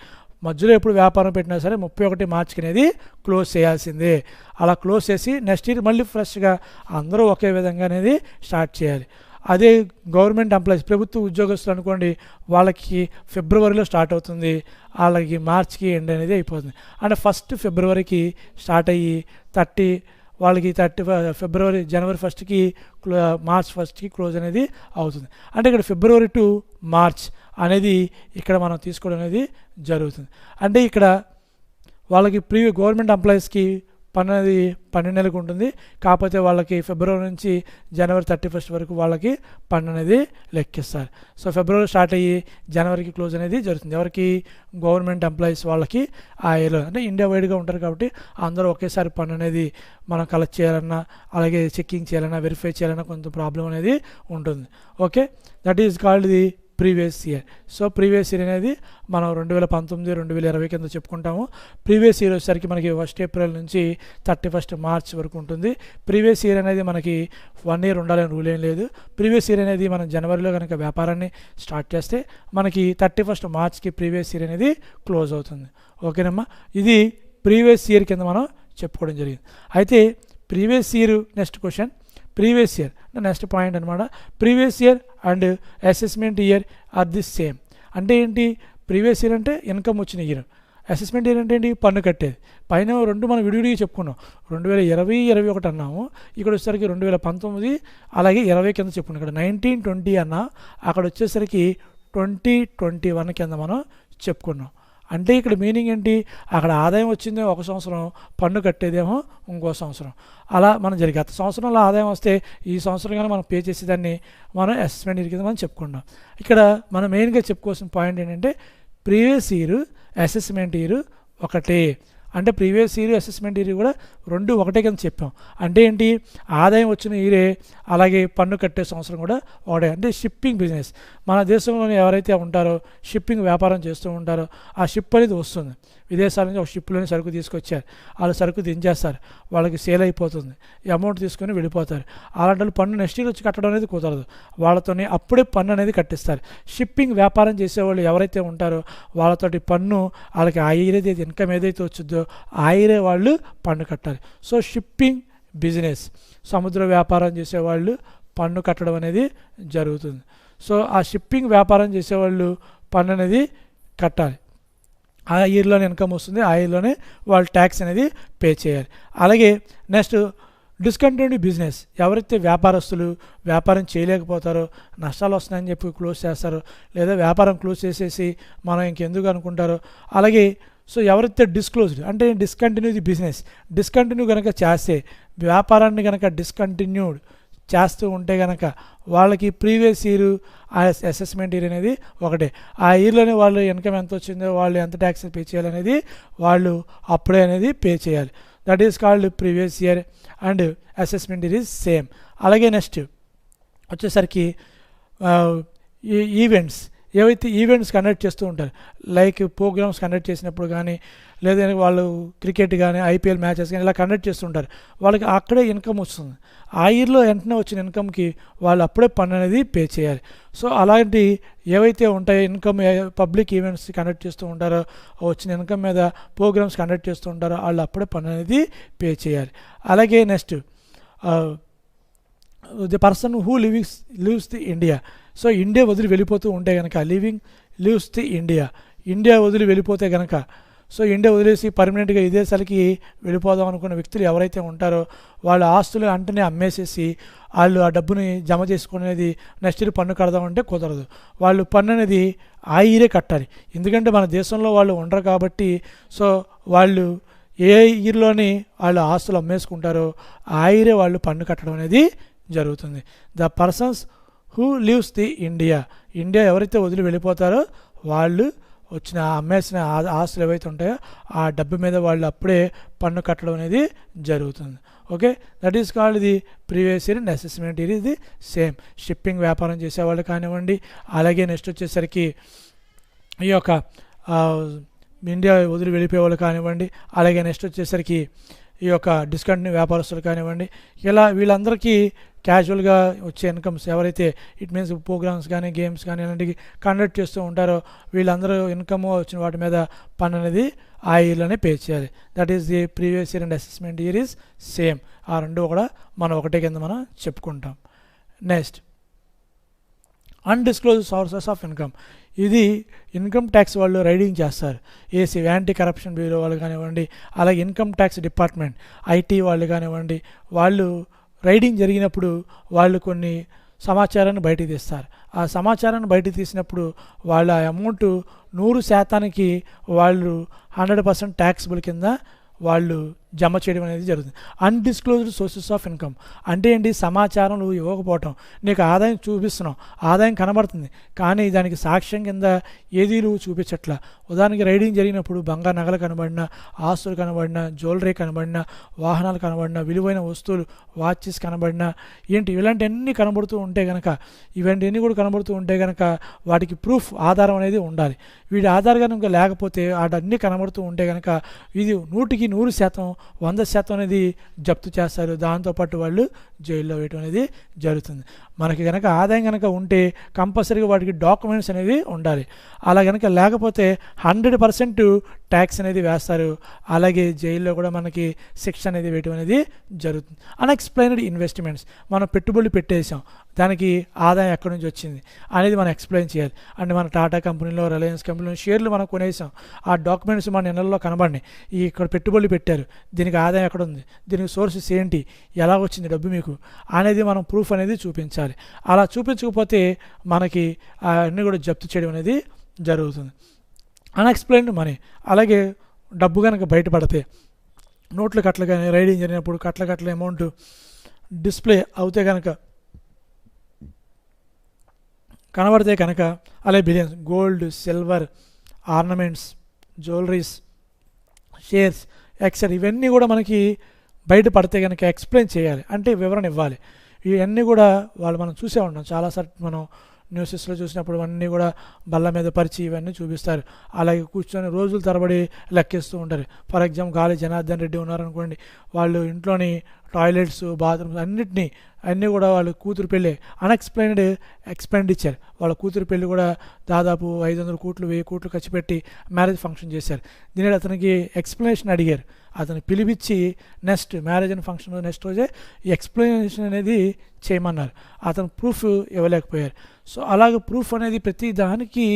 మధ్యలో ఎప్పుడు వ్యాపారం పెట్టినా సరే 31 మార్చికి అనేది క్లోజ్ చేయాల్సిందే. అలా క్లోజ్ చేసి నెక్స్ట్ ఇయర్ మళ్ళీ ఫ్రెష్గా అందరూ ఒకే విధంగా అనేది స్టార్ట్ చేయాలి. అదే గవర్నమెంట్ ఎంప్లాయీస్ ప్రభుత్వ ఉద్యోగస్తులు అనుకోండి, వాళ్ళకి ఫిబ్రవరిలో స్టార్ట్ అవుతుంది, వాళ్ళకి మార్చికి ఎండ్ అనేది అయిపోతుంది. అంటే 1 ఫిబ్రవరికి స్టార్ట్ అయ్యి వాళ్ళకి జనవరి 1కి మార్చ్ 1కి క్లోజ్ అనేది అవుతుంది. అంటే ఇక్కడ ఫిబ్రవరి టు మార్చ్ అనేది ఇక్కడ మనం తీసుకోవడం అనేది జరుగుతుంది. అంటే ఇక్కడ వాళ్ళకి గవర్నమెంట్ ఎంప్లాయీస్కి పన్ను అనేది 12 నెలలకు ఉంటుంది. కాకపోతే వాళ్ళకి ఫిబ్రవరి నుంచి జనవరి 31 వరకు వాళ్ళకి పన్ను అనేది లెక్కిస్తారు. సో ఫిబ్రవరి స్టార్ట్ అయ్యి జనవరికి క్లోజ్ అనేది జరుగుతుంది. ఎవరికి? గవర్నమెంట్ ఎంప్లాయీస్ వాళ్ళకి ఆ ఇయర్లో, అంటే ఇండియా వైడ్గా ఉంటారు కాబట్టి అందరూ ఒకేసారి పన్ను అనేది మనం కలెక్ట్ చేయాలన్నా, అలాగే చెక్కింగ్ చేయాలన్నా, వెరిఫై చేయాలన్నా కొంత ప్రాబ్లం అనేది ఉంటుంది. Okay, that is called the previous year. So previous year అనేది మనం 2019, 2020 కింద చెప్పుకుంటాము. ప్రీవియస్ ఇయర్ వచ్చేసరికి మనకి 1 ఏప్రిల్ నుంచి 31 మార్చ్ వరకు ఉంటుంది. ప్రీవియస్ ఇయర్ అనేది మనకి 1 ఇయర్ ఉండాలని రూల్ ఏం లేదు. ప్రీవియస్ ఇయర్ అనేది మనం జనవరిలో కనుక వ్యాపారాన్ని స్టార్ట్ చేస్తే మనకి 31 మార్చ్కి ప్రీవియస్ ఇయర్ అనేది క్లోజ్ అవుతుంది. ఓకేనమ్మా, ఇది ప్రీవియస్ ఇయర్ కింద మనం చెప్పుకోవడం జరిగింది. అయితే previous year next question, previous year next point అనమాట. Previous year and assessment year are the same. అంటే ఏంటి? ప్రీవియస్ ఇయర్ అంటే ఇన్కమ్ వచ్చిన ఇయర్, అసెస్మెంట్ ఇయర్ అంటే ఏంటి? పన్ను కట్టేది. పైన రెండు మనం విడివిడిగా చెప్పుకున్నాం. 2020, 2021 అన్నాము. ఇక్కడ వచ్చేసరికి 2019 అలాగే 20 కింద చెప్పుకున్నాం. ఇక్కడ 1920 అన్నా, అక్కడ వచ్చేసరికి 2021 కింద మనం చెప్పుకున్నాం. అంటే ఇక్కడ మీనింగ్ ఏంటి? అక్కడ ఆదాయం వచ్చిందే ఒక సంవత్సరం, పన్ను కట్టేదేమో ఇంకో సంవత్సరం. అలా మనం జరిగి గత సంవత్సరంలో ఆదాయం వస్తే ఈ సంవత్సరం కానీ మనం పే చేసేదాన్ని మనం అసెస్మెంట్ ఇయర్ కింద మనం చెప్పుకున్నాం. ఇక్కడ మనం మెయిన్గా చెప్పుకోవాల్సిన పాయింట్ ఏంటంటే ప్రీవియస్ ఇయర్, అసెస్మెంట్ ఇయర్ ఒకటే. అంటే ప్రీవియస్ ఇయర్, అసెస్మెంట్ ఇయర్ కూడా రెండు ఒకటే కింద చెప్పాం. అంటే ఏంటి? ఆదాయం వచ్చిన ఇయరే, అలాగే పన్ను కట్టే సంవత్సరం కూడా ఒకటే. అంటే షిప్పింగ్ బిజినెస్, మన దేశంలోని ఎవరైతే ఉంటారో షిప్పింగ్ వ్యాపారం చేస్తూ ఉంటారో ఆ షిప్ అనేది వస్తుంది. విదేశాల నుంచి ఒక షిప్లోని సరుకు తీసుకొచ్చారు, వాళ్ళు సరుకు దించేస్తారు, వాళ్ళకి సేల్ అయిపోతుంది, ఈ అమౌంట్ తీసుకొని వెళ్ళిపోతారు. అలాంటి పన్ను నెక్స్ట్ ఇయర్ వచ్చి కట్టడం అనేది కుదరదు, వాళ్ళతోనే అప్పుడే పన్ను అనేది కట్టిస్తారు. షిప్పింగ్ వ్యాపారం చేసేవాళ్ళు ఎవరైతే ఉంటారో వాళ్ళతోటి పన్ను, వాళ్ళకి ఆ ఇయర్ ఏదైతే ఇన్కమ్ ఏదైతే వచ్చిందో ఆ ఇయరే వాళ్ళు పన్ను కట్టాలి. సో షిప్పింగ్ బిజినెస్, సముద్ర వ్యాపారం చేసేవాళ్ళు పన్ను కట్టడం అనేది జరుగుతుంది. సో ఆ షిప్పింగ్ వ్యాపారం చేసేవాళ్ళు పన్ను అనేది కట్టాలి. ఆ ఇయర్లోనే ఇన్కమ్ వస్తుంది, ఆ ఇయర్లోనే వాళ్ళు ట్యాక్స్ అనేది పే చేయాలి. అలాగే నెక్స్ట్ డిస్కంటిన్యూడ్ బిజినెస్, ఎవరైతే వ్యాపారస్తులు వ్యాపారం చేయలేకపోతారో, నష్టాలు వస్తున్నాయని చెప్పి క్లోజ్ చేస్తారో, లేదా వ్యాపారం క్లోజ్ చేసేసి మనం ఇంకెందుకు అనుకుంటారో, అలాగే సో ఎవరైతే డిస్క్లోజ్డ్ అంటే డిస్కంటిన్యూ ది బిజినెస్, డిస్కంటిన్యూ కనుక చేస్తే, వ్యాపారాన్ని కనుక డిస్కంటిన్యూడ్ చేస్తూ ఉంటే కనుక వాళ్ళకి ప్రీవియస్ ఇయర్ అసెస్మెంట్ ఇయర్ అనేది ఒకటే. ఆ ఇయర్లోనే వాళ్ళు ఇన్కమ్ ఎంత వచ్చిందో, వాళ్ళు ఎంత ట్యాక్స్ పే చేయాలనేది వాళ్ళు అప్పుడే అనేది పే చేయాలి. That is called previous year and assessment year is same. అలాగే నెక్స్ట్ వచ్చేసరికి ఈవెంట్స్, ఏవైతే ఈవెంట్స్ కండక్ట్ చేస్తూ ఉంటారు, లైక్ ప్రోగ్రామ్స్ కండక్ట్ చేసినప్పుడు కానీ, లేదా వాళ్ళు క్రికెట్ కానీ, ఐపీఎల్ మ్యాచెస్ కానీ ఇలా కండక్ట్ చేస్తుంటారు, వాళ్ళకి అక్కడే ఇన్కమ్ వస్తుంది. ఆ ఇయర్లో వెంటనే వచ్చిన ఇన్కమ్కి వాళ్ళు అప్పుడే పన్ను అనేది పే చేయాలి. సో అలాంటి ఏవైతే ఉంటాయో ఇన్కమ్, పబ్లిక్ ఈవెంట్స్ కండక్ట్ చేస్తూ ఉంటారో, వచ్చిన ఇన్కమ్ మీద ప్రోగ్రామ్స్ కండక్ట్ చేస్తూ ఉంటారో వాళ్ళు అప్పుడే పన్ను అనేది పే చేయాలి. అలాగే next the person who lives the India. So India వదిలి వెళ్ళిపోతూ ఉంటే కనుక, లీవ్స్ ది ఇండియా వదిలి వెళ్ళిపోతే కనుక, సో ఇండియా వదిలేసి పర్మనెంట్గా విదేశాలకి వెళ్ళిపోదాం అనుకున్న వ్యక్తులు ఎవరైతే ఉంటారో వాళ్ళ ఆస్తులు వెంటనే అమ్మేసేసి వాళ్ళు ఆ డబ్బుని జమ చేసుకునేది నెక్స్ట్ ఇయర్ పన్ను కడదామంటే కుదరదు. వాళ్ళు పన్ను అనేది ఆ ఇయరే కట్టాలి. ఎందుకంటే మన దేశంలో వాళ్ళు ఉండరు కాబట్టి, సో వాళ్ళు ఏ ఇయర్లోని వాళ్ళు ఆస్తులు అమ్మేసుకుంటారో ఆ ఇయరే వాళ్ళు పన్ను కట్టడం అనేది జరుగుతుంది. The persons who leaves the India ఎవరైతే వదిలి వెళ్ళిపోతారో వాళ్ళు వచ్చిన అమ్మేసిన ఆస్తులు ఏవైతే ఉంటాయో ఆ డబ్బు మీద వాళ్ళు అప్పుడే పన్ను కట్టడం అనేది జరుగుతుంది. Okay, that is called the previous year and assessment year ఇది సేమ్. షిప్పింగ్ వ్యాపారం చేసేవాళ్ళు కానివ్వండి, అలాగే నెక్స్ట్ వచ్చేసరికి ఈ యొక్క ఇండియా వదిలి వెళ్ళిపోయేవాళ్ళు కానివ్వండి, అలాగే నెక్స్ట్ వచ్చేసరికి ఈ యొక్క డిస్కంటిన్యూ వ్యాపారస్తులు కానివ్వండి, ఇలా వీళ్ళందరికీ క్యాజువల్గా వచ్చే ఇన్కమ్స్ ఎవరైతే ఇట్ మీన్స్ ప్రోగ్రామ్స్ కానీ, గేమ్స్ కానీ ఇలాంటివి కండక్ట్ చేస్తూ ఉంటారో వీళ్ళందరూ ఇన్కమ్ వచ్చిన వాటి మీద పన్ను అనేది ఆ ఇయర్లోనే పే చేయాలి. That is the previous year and assessment year is same. ఆ రెండు కూడా మనం ఒకటే కింద మనం చెప్పుకుంటాం. Next undisclosed sources of income. ఇది ఇన్కమ్ ట్యాక్స్ వాళ్ళు రైడింగ్ చేస్తారు. ఏసీ యాంటీ కరప్షన్ బ్యూరో వాళ్ళు కానివ్వండి, అలాగే ఇన్కమ్ ట్యాక్స్ డిపార్ట్మెంట్ ఐటీ వాళ్ళు కానివ్వండి, వాళ్ళు రైడింగ్ జరిగినప్పుడు వాళ్ళు కొన్ని సమాచారాన్ని బయటికి తీస్తారు. ఆ సమాచారాన్ని బయటికి తీసినప్పుడు వాళ్ళ అమౌంట్ 100% వాళ్ళు 100% ట్యాక్సిబుల్ కింద వాళ్ళు జమ చేయడం అనేది జరుగుతుంది. అన్డిస్క్లోజ్డ్ సోర్సెస్ ఆఫ్ ఇన్కమ్ అంటే ఏంటి? సమాచారం నువ్వు ఇవ్వకపోవటం, నీకు ఆదాయం చూపిస్తున్నావు, ఆదాయం కనబడుతుంది, కానీ దానికి సాక్ష్యం కింద ఏది నువ్వు చూపించట్లా. ఉదాహరణకి రైడింగ్ జరిగినప్పుడు బంగారు నగలు కనబడినా, ఆస్తులు కనబడినా, జ్యువెలరీ కనబడినా, వాహనాలు కనబడినా, విలువైన వస్తువులు వాచెస్ కనబడినా ఏంటి ఇలాంటివన్నీ కనబడుతూ ఉంటే కనుక, ఇవన్నీ కూడా కనబడుతూ ఉంటే కనుక వాటికి ప్రూఫ్ ఆధారం అనేది ఉండాలి. వీడి ఆధార్ కనుక లేకపోతే వాటన్నీ కనబడుతూ ఉంటే కనుక ఇది 100% 100% అనేది జప్తు చేస్తారు. దాంతోపాటు వాళ్ళు జైల్లో వేయటం అనేది జరుగుతుంది. మనకి కనుక ఆదాయం కనుక ఉంటే కంపల్సరీగా వాటికి డాక్యుమెంట్స్ అనేవి ఉండాలి. అలా కనుక లేకపోతే 100% ట్యాక్స్ అనేది వేస్తారు. అలాగే జైల్లో కూడా మనకి శిక్ష అనేది వేయటం అనేది జరుగుతుంది. అన్ఎక్స్ప్లెయిన్డ్ ఇన్వెస్ట్మెంట్స్, మనం పెట్టుబడులు పెట్టేసాం, దానికి ఆదాయం ఎక్కడి నుంచి వచ్చింది అనేది మనం ఎక్స్ప్లెయిన్ చేయాలి. అంటే మన టాటా కంపెనీలో, రిలయన్స్ కంపెనీలో షేర్లు మనం కొనేసాం, ఆ డాక్యుమెంట్స్ మన నెలల్లో కనబడినాయి, ఇక్కడ పెట్టుబడులు పెట్టారు, దీనికి ఆదాయం ఎక్కడ ఉంది, దీనికి సోర్సెస్ ఏంటి, ఎలా వచ్చింది డబ్బు మీకు అనేది మనం ప్రూఫ్ అనేది చూపించాలి. అలా చూపించకపోతే మనకి అన్నీ కూడా జప్తు చేయడం అనేది జరుగుతుంది. అన్ఎక్స్ప్లెయిన్డ్ మనీ, అలాగే డబ్బు కనుక బయటపడితే నోట్లు కట్టలు కానీ రైడింగ్ జరిగినప్పుడు కట్టల అమౌంట్ డిస్ప్లే అవుతే కనుక కనబడితే కనుక, అలాగే billions, gold, silver, ornaments, jewelleries, shares, etcetera ఇవన్నీ కూడా మనకి బయటపడితే కనుక ఎక్స్ప్లెయిన్ చేయాలి, అంటే వివరణ ఇవ్వాలి. ఇవన్నీ కూడా మనం చూసే ఉంటాం చాలాసార్లు, మనం న్యూసెస్లో చూసినప్పుడు అన్నీ కూడా బల్ల మీద పరిచి ఇవన్నీ చూపిస్తారు. అలాగే కూర్చొని రోజుల తరబడి లెక్కిస్తూ ఉంటారు. ఫర్ ఎగ్జాంపుల్ గాలి జనార్దన్ రెడ్డి ఉన్నారనుకోండి, వాళ్ళు ఇంట్లోని టాయిలెట్స్, బాత్రూమ్స్ అన్నీ కూడా వాళ్ళ కూతురు పెళ్ళి అన్ఎక్స్ప్లెయిన్డ్ ఎక్స్పెండిచర్, వాళ్ళ కూతురు పెళ్ళి కూడా దాదాపు 500 కోట్లు 1000 కోట్లు ఖర్చు పెట్టి మ్యారేజ్ ఫంక్షన్ చేశారు. దీని అతనికి ఎక్స్ప్లెనేషన్ అడిగారు, అతను పిలిపించి next marriage and function next రోజే ఈ ఎక్స్ప్లెనేషన్ అనేది చేయమన్నారు. అతను ప్రూఫ్ ఇవ్వలేకపోయారు. సో అలాగే ప్రూఫ్ అనేది ప్రతి దానికి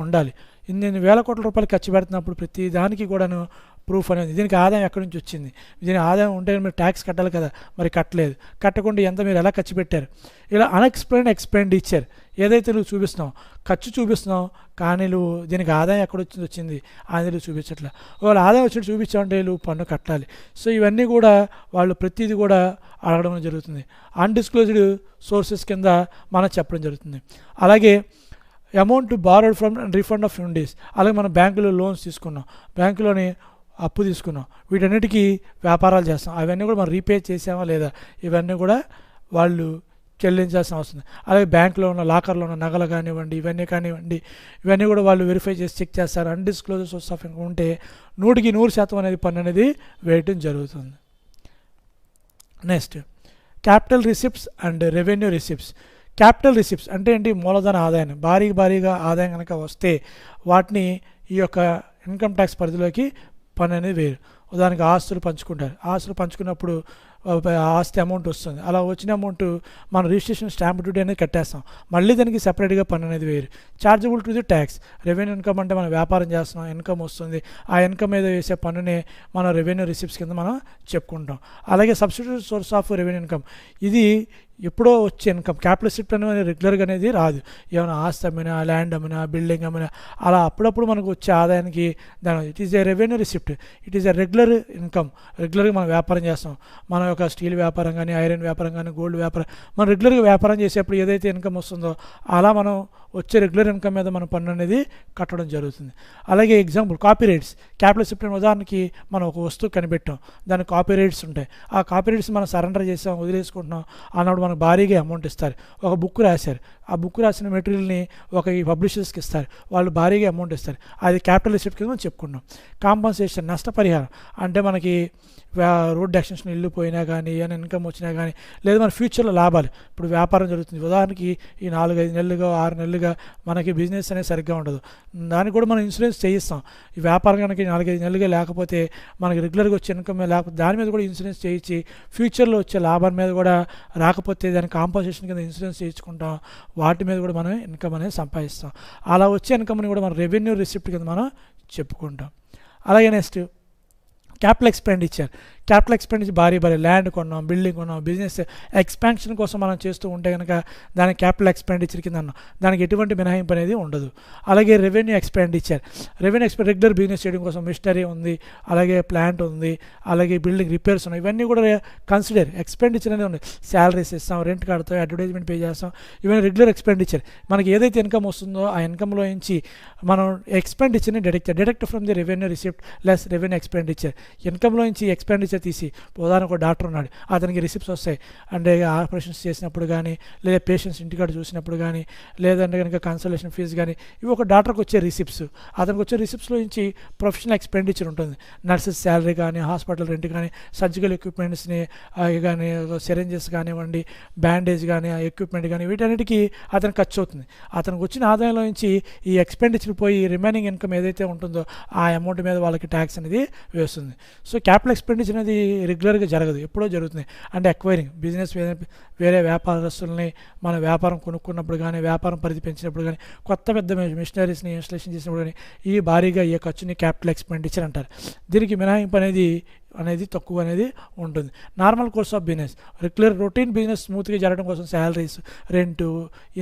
ఉండాలి. ఇన్ని వేల కోట్ల రూపాయలు ఖర్చు పెడుతున్నప్పుడు ప్రతి దానికి కూడాను ప్రూఫ్ అనేది, దీనికి ఆదాయం ఎక్కడి నుంచి వచ్చింది, దీని ఆదాయం ఉంటే మీరు ట్యాక్స్ కట్టాలి కదా, మరి కట్టలేదు, కట్టకుండా ఎంత మీరు ఎలా ఖర్చు పెట్టారు, ఇలా అన్ఎక్స్ప్లెయిన్డ్ ఎక్స్పెండిచర్ ఏదైతే నువ్వు చూపిస్తున్నావు, ఖర్చు చూపిస్తున్నావు, కానీ నువ్వు దీనికి ఆదాయం ఎక్కడ వచ్చింది అనేది నువ్వు చూపించట్లే. వాళ్ళు ఆదాయం వచ్చినట్టు చూపించాలంటే నువ్వు పన్ను కట్టాలి. సో ఇవన్నీ కూడా వాళ్ళు ప్రతిదీ కూడా అడగడం జరుగుతుంది. అన్డిస్క్లోజ్డ్ సోర్సెస్ కింద మనం చెప్పడం జరుగుతుంది. అలాగే amount borrowed from refund of Indies, అలాగే మనం బ్యాంకులో లోన్స్ తీసుకున్నాం, బ్యాంకులోని అప్పు తీసుకున్నాం, వీటన్నిటికీ వ్యాపారాలు చేస్తాం, అవన్నీ కూడా మనం రీపే చేసామా లేదా ఇవన్నీ కూడా వాళ్ళు చెల్లించాల్సిన అవసరం. అలాగే బ్యాంకులో ఉన్న లాకర్లో ఉన్న నగలు కానివ్వండి, ఇవన్నీ కూడా వాళ్ళు వెరిఫై చేసి చెక్ చేస్తారు. అన్డిస్క్లోజ్ సోర్స్ ఆఫ్ ఇన్కమ్ ఉంటే 100% అనేది పన్ను అనేది వేయటం జరుగుతుంది. Next capital receipts and revenue receipts. Capital receipts అంటే ఏంటి? మూలధన ఆదాయం, భారీగా ఆదాయం కనుక వస్తే వాటిని ఈ యొక్క ఇన్కమ్ ట్యాక్స్ పరిధిలోకి పన్ను అనేది వేరు. ఉదాహరణకి ఆస్తులు పంచుకుంటారు, ఆస్తులు పంచుకున్నప్పుడు ఆస్తి అమౌంట్ వస్తుంది, అలా వచ్చిన అమౌంట్ మనం రిజిస్ట్రేషన్ స్టాంప్ డ్యూటీ అనేది కట్టేస్తాం, మళ్ళీ దానికి సెపరేట్గా పన్ను అనేది వేరు. Chargeable to the tax. Revenue income అంటే మనం వ్యాపారం చేస్తున్నాం, ఇన్కమ్ వస్తుంది, ఆ ఇన్కమ్ మీద వేసే పన్నునే మనం రెవెన్యూ రిసిప్ట్స్ కింద మనం చెప్పుకుంటాం. అలాగే substitute source of revenue income, ఇది ఎప్పుడో వచ్చే ఇన్కమ్. క్యాపిటల్ రిసిప్ట్ అనేది రెగ్యులర్గా అనేది రాదు, ఏమైనా ఆస్తి అమ్మినా, ల్యాండ్ అమ్మినా, బిల్డింగ్ అమ్మినా, అలా అప్పుడప్పుడు మనకు వచ్చే ఆదాయానికి దాని it is a revenue receipt. It is a regular income. రెగ్యులర్గా మనం వ్యాపారం చేస్తాం, మన యొక్క స్టీల్ వ్యాపారం కానీ, ఐరన్ వ్యాపారం కానీ, గోల్డ్ వ్యాపారం, మనం రెగ్యులర్గా వ్యాపారం చేసేప్పుడు ఏదైతే ఇన్కమ్ వస్తుందో అలా మనం వచ్చే రెగ్యులర్ ఇన్కమ్ మీద మన పన్ను అనేది కట్టడం జరుగుతుంది. అలాగే example copy rights. Capital receipt ఉదాహరణకి మనం ఒక వస్తువు కనిపెట్టాం, దానికి కాపీ రైట్స్ ఉంటాయి, ఆ కాపీ రైట్స్ మనం సరెండర్ చేసాం, వదిలేసుకుంటున్నాం అన్నప్పుడు మనకు భారీగా అమౌంట్ ఇస్తారు. ఒక బుక్ రాశారు, ఆ బుక్ రాసిన మెటీరియల్ని ఈ పబ్లిషర్స్కి ఇస్తారు, వాళ్ళు భారీగా అమౌంట్ ఇస్తారు, అది క్యాపిటల్ రిసిప్ట్ కింద మనం చెప్పుకున్నాం. కాంపన్సేషన్, నష్టపరిహారం అంటే మనకి రోడ్ ఎక్స్టెన్షన్ ఇల్లు పోయినా కానీ, ఏమైనా ఇన్కమ్ వచ్చినా కానీ, లేదా మన ఫ్యూచర్లో లాభాలు. ఇప్పుడు వ్యాపారం జరుగుతుంది, ఉదాహరణకి ఈ 4-5 నెలలుగా 6 నెలలుగా మనకి బిజినెస్ అనేది సరిగ్గా ఉండదు, దానికి కూడా మనం ఇన్సూరెన్స్ చేయిస్తాం. ఈ వ్యాపారం కనుక 4-5 నెలలుగా లేకపోతే, మనకి రెగ్యులర్గా వచ్చే ఇన్కమ్ లేకపోతే దాని మీద కూడా ఇన్సూరెన్స్ చేయించి ఫ్యూచర్లో వచ్చే లాభం మీద కూడా రాకపోతే దానికి కాంపన్సేషన్ కింద ఇన్సూరెన్స్ చేయించుకుంటాం, వాటి మీద కూడా మనం ఇన్కమ్ అనేది సంపాదిస్తాం. అలా వచ్చే ఇన్కమ్ని కూడా మనం రెవెన్యూ రిసిప్ట్ కింద మనం చెప్పుకుంటాం. అలాగే next capital expenditure. Capital expenditure భారీ ల్యాండ్ కొన్నాం, బిల్డింగ్ కొన్నాం, బిజినెస్ ఎక్స్పాన్షన్ కోసం మనం చేస్తూ ఉంటే కనుక దానికి క్యాపిటల్ ఎక్స్పెండిచర్ కింద అన్నాం, దానికి ఎటువంటి మినహాయింపు అనేది ఉండదు. అలాగే రెవెన్యూ ఎక్స్పెండిచర్ రెగ్యులర్ బిజినెస్ చేయడం కోసం మిషనరీ ఉంది, అలాగే ప్లాంట్ ఉంది, అలాగే బిల్డింగ్ రిపేర్స్ ఉన్నాయి, ఇవన్నీ కూడా కన్సిడర్ ఎక్స్పెండిచర్ అనేది ఉంది. శాలరీస్ ఇస్తాం, రెంట్ కడతాం, అడ్వర్టైజ్మెంట్ పే చేస్తాం, ఇవన్నీ రెగ్యులర్ ఎక్స్పెండిచర్. మనకి ఏదైతే ఇన్కమ్ వస్తుందో ఆ ఇన్కమ్లో నుంచి మనం ఎక్స్పెండిచర్ని deduct from the revenue receipt less revenue expenditure. ఇన్కమ్లో నుంచి ఎక్స్పెండిచర్ తీసి, ఉదాహరణకు ఒక డాక్టర్ ఉన్నాడు, అతనికి రిసిప్ట్స్ వస్తాయి, అంటే ఆపరేషన్స్ చేసినప్పుడు కానీ, లేదా పేషెంట్స్ ఇంటికాడ చూసినప్పుడు కానీ, లేదంటే కనుక కన్సల్టేషన్ ఫీజు కానీ, ఇవి ఒక డాక్టర్కి వచ్చే రిసిప్ట్స్. అతనికి వచ్చే రిసిప్ట్స్లో నుంచి ప్రొఫెషనల్ ఎక్స్పెండిచర్ ఉంటుంది. నర్సెస్ శాలరీ కానీ, హాస్పిటల్ రెంట్ కానీ, సర్జికల్ ఎక్విప్మెంట్స్ని కానీ, సిరెంజెస్ కానివ్వండి, బ్యాండేజ్ కానీ, ఎక్విప్మెంట్ కానీ, వీటన్నిటికీ అతనికి ఖర్చు అవుతుంది. అతనికి వచ్చిన ఆదాయంలో నుంచి ఈ ఎక్స్పెండిచర్ పోయి రిమైనింగ్ ఇన్కమ్ ఏదైతే ఉంటుందో ఆ అమౌంట్ మీద వాళ్ళకి ట్యాక్స్ అనేది వేస్తుంది. సో క్యాపిటల్ ఎక్స్పెండిచర్ అనేది రెగ్యులర్గా జరగదు, ఎప్పుడో జరుగుతుంది. అంటే అక్వైరింగ్ బిజినెస్ వేరే వ్యాపారస్తుల్ని మన వ్యాపారం కొనుక్కున్నప్పుడు కానీ, వ్యాపారం పరిధి పెంచినప్పుడు కానీ, కొత్త పెద్ద మిషనరీస్ని ఇన్స్టలేషన్ చేసినప్పుడు కానీ ఈ భారీగా ఈ ఖర్చుని క్యాపిటల్ ఎక్స్పెండిచర్ అంటారు. దీనికి మినహాయింపు అనేది తక్కువ అనేది ఉంటుంది. Normal course of business regular routine business స్మూత్గా జరగడం కోసం శాలరీస్, రెంటు,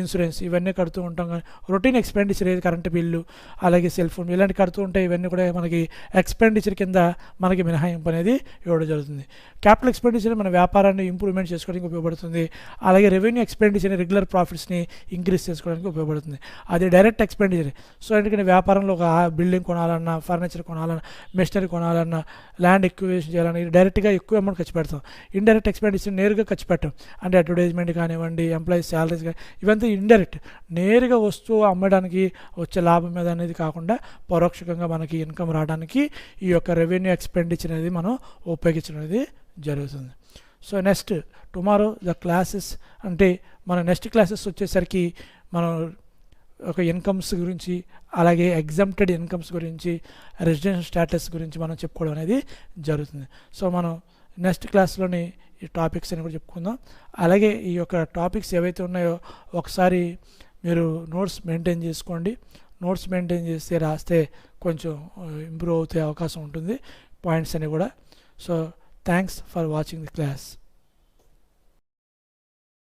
ఇన్సూరెన్స్ ఇవన్నీ కడుతూ ఉంటాం. కానీ రొటీన్ ఎక్స్పెండిచర్ ఏది కరెంట్ బిల్లు, అలాగే సెల్ ఫోన్ ఇలాంటి కడుతూ ఉంటాయి. ఇవన్నీ కూడా మనకి ఎక్స్పెండిచర్ కింద మనకి మినహాయింపు అనేది ఇవ్వడం జరుగుతుంది. క్యాపిటల్ ఎక్స్పెండిచర్ మన వ్యాపారాన్ని ఇంప్రూవ్మెంట్ చేసుకోవడానికి ఉపయోగపడుతుంది. అలాగే రెవెన్యూ ఎక్స్పెండిచర్ రెగ్యులర్ ప్రాఫిట్స్ని ఇంక్రీజ్ చేసుకోవడానికి ఉపయోగపడుతుంది. అది డైరెక్ట్ ఎక్స్పెండిచర్. సో ఎందుకంటే వ్యాపారంలో ఒక బిల్డింగ్ కొనాలన్నా, ఫర్నిచర్ కొనాలన్నా, మెషినరీ కొనాలన్నా, ల్యాండ్ ఎక్విజిషన్ చేయాలని డైరెక్ట్గా ఎక్కువ అమౌంట్ ఖర్చు పెడతాం. ఇండైరెక్ట్ ఎక్స్పెండిచర్ నేరుగా ఖర్చు పెట్టాం, అంటే అడ్వర్టైజ్మెంట్ కానివ్వండి, ఎంప్లాయీస్ శాలరీస్ కానీ, ఇవంతా ఇండైరెక్ట్. నేరుగా వస్తువు అమ్మడానికి వచ్చే లాభం మీద అనేది కాకుండా పరోక్షంగా మనకి ఇన్కమ్ రావడానికి ఈ యొక్క రెవెన్యూ ఎక్స్పెండిచర్ అనేది మనం ఉపయోగించడం అనేది జరుగుతుంది. So next tomorrow the classes, అంటే మన నెక్స్ట్ క్లాసెస్ వచ్చేసరికి మనం ఒక ఇన్కమ్స్ గురించి, అలాగే ఎగ్జామ్టెడ్ ఇన్కమ్స్ గురించి, రెసిడెన్షియల్ స్టేటస్ గురించి మనం చెప్పుకోవడం అనేది జరుగుతుంది. సో మనం నెక్స్ట్ క్లాస్లోని ఈ టాపిక్స్ అని కూడా చెప్పుకుందాం. అలాగే ఈ యొక్క టాపిక్స్ ఏవైతే ఉన్నాయో ఒకసారి మీరు నోట్స్ మెయింటైన్ చేసుకోండి. నోట్స్ మెయింటైన్ చేస్తే రాస్తే కొంచెం ఇంప్రూవ్ అవుతే అవకాశం ఉంటుంది పాయింట్స్ అని కూడా. So thanks for watching the class.